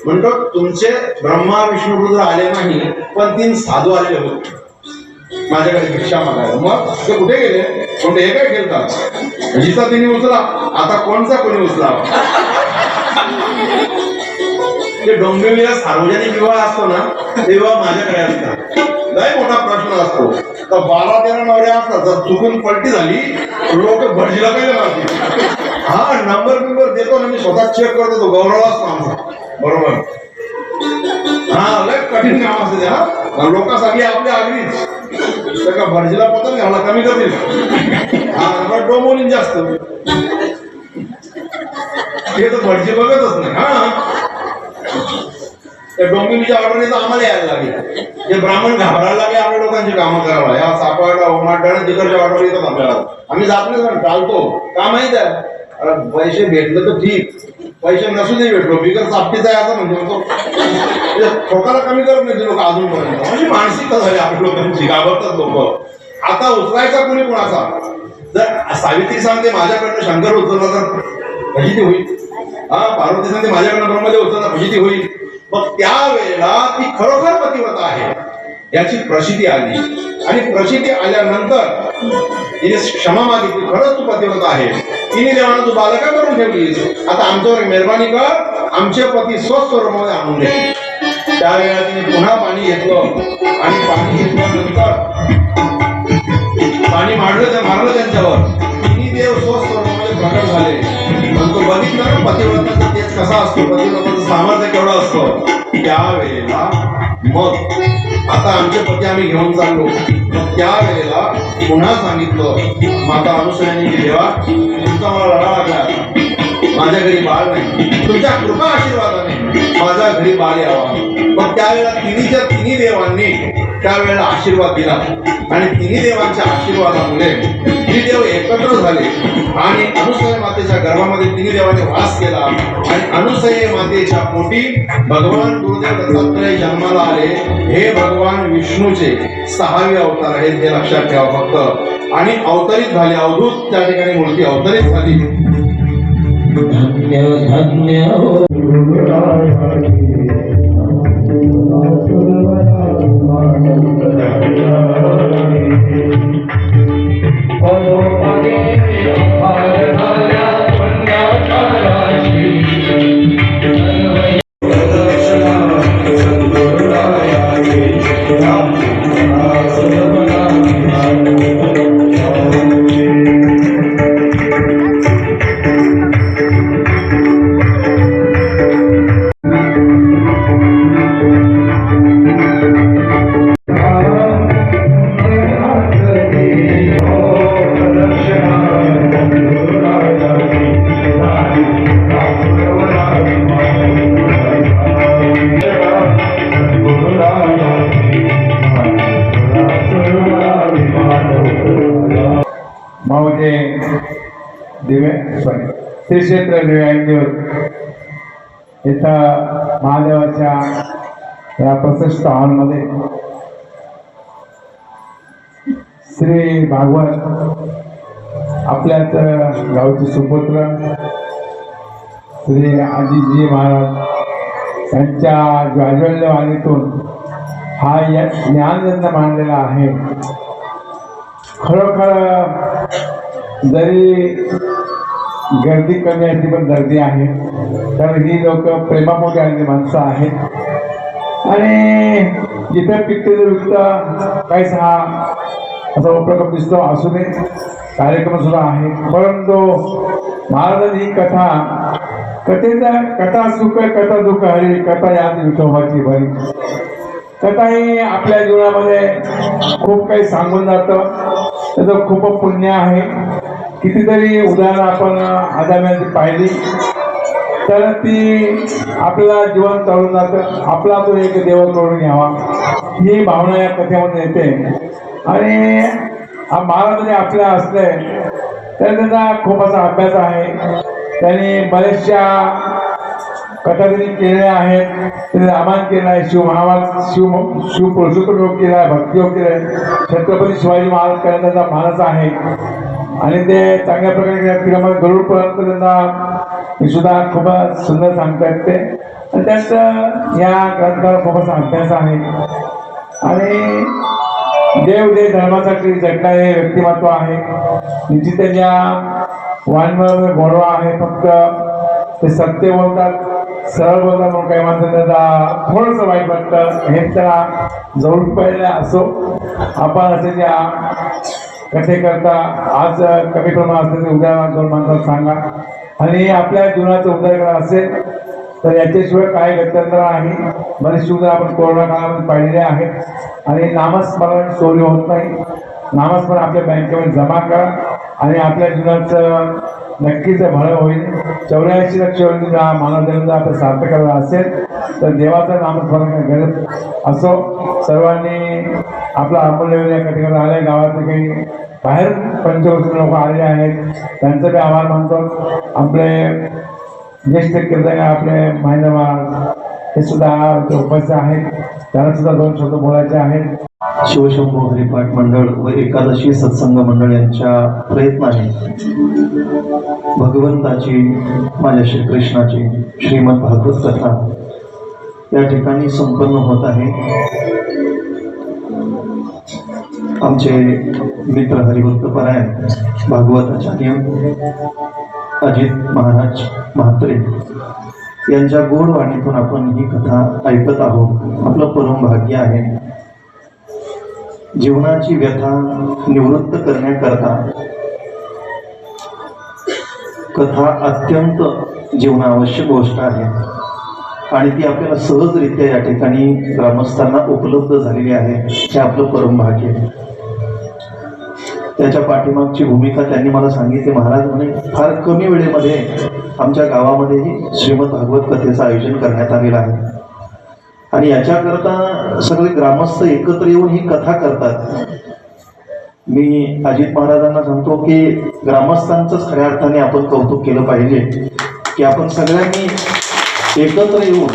म्हणतो तुमचे ब्रह्मा विष्णू रुद्र आले नाही, पण 3 साधू आलेले होते माझ्याकडे भिक्षा मागायला. मग ते कुठे गेले, कोणते हे काय खेळतात, जिचा तिने उचला, आता कोणचा कोणी उचला. ते डोंबिवलीला सार्वजनिक विवाह असतो ना, ते विवाह माझ्याकडे असतात. लय मोठा प्रश्न असतो. तर 12-13 नवरे असतात, जर चुकून पलटी झाली लोक भटजीला काय मारतील. हा नंबर देतो ना, मी स्वतः चेक करतो, तो गौरव असतो आमचा, बरोबर. हा लय कठीण काम असते. हा लोक सगळी आपल्या आगरीच, तर का भटजीला पतंग घ्यायला कमी करतील. हा नंबर डोंबोलीन जास्त, ते तर भटजी बघतच नाही. हा त्या डोंबिवलीच्या ऑर्डर तर आम्हाला यायला लागले. ते ब्राह्मण घाबरायला लागले आपल्या लोकांची कामं करायला. या सापडला उमाडला तिकडच्या ऑर्डर येतात आपल्याला, आम्ही जात नाही, चालतो. का माहित आहे, पैसे भेटलं तर ठीक, पैसे नसू दे भेटलो, बिगर चापटीचा आहे असं म्हणजे ठोकाला कमी करत नाही लोक अजूनपर्यंत. म्हणजे मानसिकता झाली आपल्या लोकांची, घाबरतात लोक. आता उचलायचा कोणी कोणाचा, जर सावित्री सांगते माझ्याकडनं शंकर उचलला तर फजिती होईल. हा पार्वती सांगते माझ्याकडनं ब्रह्मदेव उचलला फजिती होईल. मग त्यावेळेला ती खरोखर पतिव्रता आहे याची प्रसिद्धी आली. आणि प्रसिद्धी आल्यानंतर तिने क्षमा मागितली, खरंच तू पतिव्रता आहे. तिने देवानं तू बालका करून ठेवलीस, आता आमच्यावर मेहरबानी कर, आमचे पती स्वस्वरूपामध्ये आणून दे. त्यावेळेला तिने पुन्हा पाणी घेतलं आणि पाणी घेतल्यानंतर पाणी मारलं त्यांच्यावर. तिन्ही देव स्वस्वरूपामध्ये प्रकट झाले. म्हणतो बघितलं ना पतिव्रताचा तेज कसा असतो, पतिव्रताचं सामर्थ्य केवढं असतं. त्यावेळेला मग आता आमचे पती आम्ही घेऊन चाललो. मग त्यावेळेला पुन्हा सांगितलं माता अनुसयाने की देवा तुमचा मला लढा लागला, माझ्या घरी बाळ नाही, तुमच्या कृपा आशीर्वादाने माझ्या घरी बाळ यावा. मग त्यावेळेला तिन्ही देवांनी त्यावेळेला आशीर्वाद दिला आणि तिन्ही देवांच्या आशीर्वादामुळे तिन्ही देव एकत्र झाले आणि अनुसया मातेच्या गर्भामध्ये तिन्ही देवाने वास केला. आणि अनुसया मातेच्या पोटी भगवान गुरुदेव दत्तात्रय जन्माला आले. हे भगवान विष्णूचे 6वे अवतार आहेत, हे लक्षात ठेवा फक्त. आणि अवतरित झाले, अवधूत त्या ठिकाणी मूर्ती अवतरित झाली. धन्य धन्य श्री क्षेत्र देवांजूर इथं महादेवाच्या या प्रशस्त हॉलमध्ये श्री भागवत आपल्याच गावचे सुपुत्र श्री अजितजी महाराज यांच्या ज्वाज्वल्यवाणीतून हा या ज्ञानयज्ञ मांडलेला आहे. खरोखर जरी गर्दी कमी असली पण गर्दी आहे, कारण ही लोक प्रेमापोटी आलेली माणसं आहेत आणि जिथे पिकतेलं वृत्त काहीच हा असा उपक्रम दिसतो असू दे, कार्यक्रम सुद्धा आहे. परंतु महाराजांनी ही कथा कथा सुख कथा दुःख हरी कथा यात विठोबाची भरी. कथा ही आपल्या जीवनामध्ये खूप काही सांगून जातं, त्याचं खूप पुण्य आहे. कितीतरी उदाहरणं आपण आदाम्याची पाहिली तर ती आपल्याला जीवन चालून जातं. आपला तो एक देव करून घ्यावा ही भावना या कथेमध्ये येते. आणि महाराजांनी आपल्या असले तर त्याचा खूप असा अभ्यास आहे. त्यांनी बऱ्याचशा कथा त्यांनी केलेल्या आहेत. त्यांनी रामायण केलं आहे, शिवपुरुषोत्तम योग केला आहे, भक्तियोग केला आहे, छत्रपती शिवाजी महाराज करण्याचा मानस आहे आणि ते चांगल्या प्रकारे फिल्ममध्ये गरुडपर्यंत त्यांना हे सुद्धा खूप सुंदर सांगता येते. आणि त्यांचं या ग्रंथाला खूप असा अभ्यास आहे आणि देव धर्मासाठी झटणारे व्यक्तिमत्व आहे. निश्चित त्यांच्या वाणीमध्ये गोडवा आहे, फक्त ते सत्य बोलतात, सरळ बोलतात म्हणून काही माणसं त्याचा थोडंसं वाईट वाटतं. हे त्याला जवळ पाहिजे असो. आपण असे ज्या कथेकरता आज कमी प्रमाणात असते ते उद्या दोन माणसाला सांगा आणि आपल्या जीवनाचं उदयकरण असेल तर याच्याशिवाय काय गत्यंतर आहे. बरेचसे उदाहरण आपण कोरोना काळामध्ये पाहिलेले आहेत आणि नामस्मरण चोरी होत नाही. नामस्मरण आपल्या बँकेमध्ये जमा करा आणि आपल्या जीवनाचं नक्कीच भलं होईल. 84 लक्ष मानव जन्म आपण सार्थ करायला असेल तर देवाचं नामस्मरण गरज असो. सर्वांनी आपला अमूल्य वेळ या कथेकडे आले. गावातले काही बाहेर पंचवर्षीय लोक आलेले आहेत, त्यांचं बी आभार मानतो. आपले ज्येष्ठ कीर्तन आपले महेंद्र महाराज हे सुद्धा उपस्थित आहेत, त्यांना सुद्धा 2 शब्द बोलायचे आहेत. शिवशंभो हरिपाठ मंडळ व एकादशी सत्संग मंडळ यांच्या प्रयत्नाने भगवंताची माझ्या श्रीकृष्णाची श्रीमद भागवत कथा या ठिकाणी संपन्न होत आहे. आमचे मित्र हरिभक्त परायण भागवताचार्य अजित महाराज म्हात्रे यांच्या गोड वाणीतून आपण ही कथा ऐकत आहोत. आपलं परम भाग्य आहे. जीवनाची व्यथा निवृत्त करण्याकरता कथा अत्यंत जीवनावश्यक गोष्ट आहे आणि ती आपल्याला सहजरित्या या ठिकाणी ग्रामस्थांना उपलब्ध झालेली आहे. हे आपलं परम भाग्य. त्याच्या पाठीमागची भूमिका त्यांनी मला सांगितली. महाराज म्हणे फार कमी वेळेमध्ये आमच्या गावामध्येही श्रीमद भागवत कथेचं आयोजन करण्यात आलेलं आहे आणि याच्याकरता सगळे ग्रामस्थ एकत्र येऊन ही कथा करतात. मी अजित महाराजांना सांगतो की ग्रामस्थांचंच खऱ्या अर्थाने आपण कौतुक केलं पाहिजे की आपण सगळ्यांनी एकत्र येऊन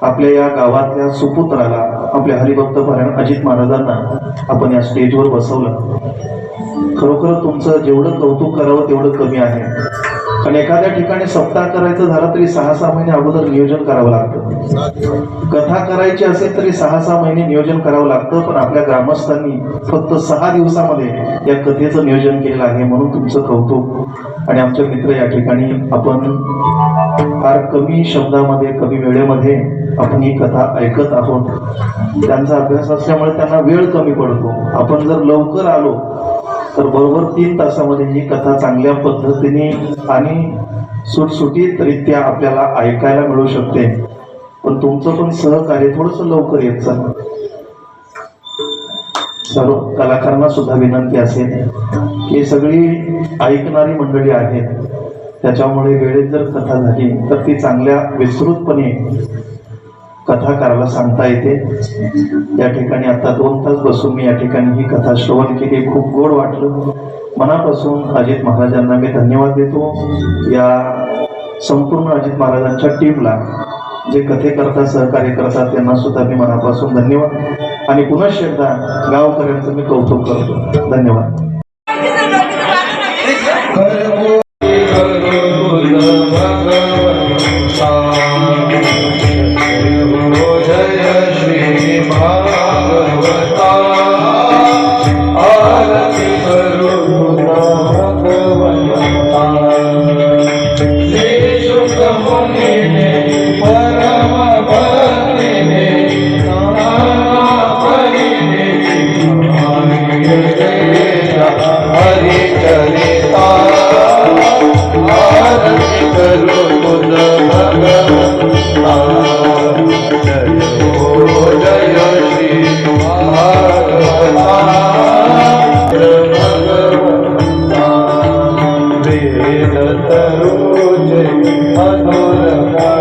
आपल्या या गावातल्या सुपुत्राला आपल्या हरिभक्त परायण अजित महाराजांना आपण या स्टेजवर बसवलं. खरोखर तुमचं जेवढं कौतुक करावं तेवढं कमी आहे. आणि एखाद्या ठिकाणी सप्ताह करायचं झालं तरी 6-6 महिने अगोदर नियोजन करावं लागतं. कथा करायची असेल तरी 6-6 महिने नियोजन करावं लागतं. पण आपल्या ग्रामस्थांनी फक्त 6 दिवसामध्ये या कथेचं नियोजन केलेलं आहे, म्हणून तुमचं कौतुक. आणि आमचे मित्र या ठिकाणी आपण फार कमी शब्दामध्ये कमी वेळेमध्ये आपण ही कथा ऐकत आहोत. त्यांचा अभ्यास असल्यामुळे त्यांना वेळ कमी पडतो. आपण जर लवकर आलो तर बरोबर 3 तासामध्ये ही कथा चांगल्या पद्धतीने आणि सुटसुटीत रित्या आपल्याला ऐकायला मिळू शकते. पण तुमचं पण सहकार्य थोडंसं लवकर येत चाल. सर्व कलाकारांना सुद्धा विनंती असेल की सगळी ऐकणारी मंडळी आहेत, त्याच्यामुळे वेळेत जर कथा झाली तर ती चांगल्या विस्तृतपणे कथाकाराला सांगता येते. या ठिकाणी आता 2 तास बसून मी या ठिकाणी ही कथा श्रवण केली. खूप गोड वाटलं. मनापासून अजित महाराजांना मी धन्यवाद देतो. या संपूर्ण अजित महाराजांच्या टीमला जे कथेकरता सहकार्य करतात त्यांना सुद्धा मी मनापासून धन्यवाद आणि पुनश्च एकदा गावकऱ्यांचं मी कौतुक करतो. धन्यवाद. मधुर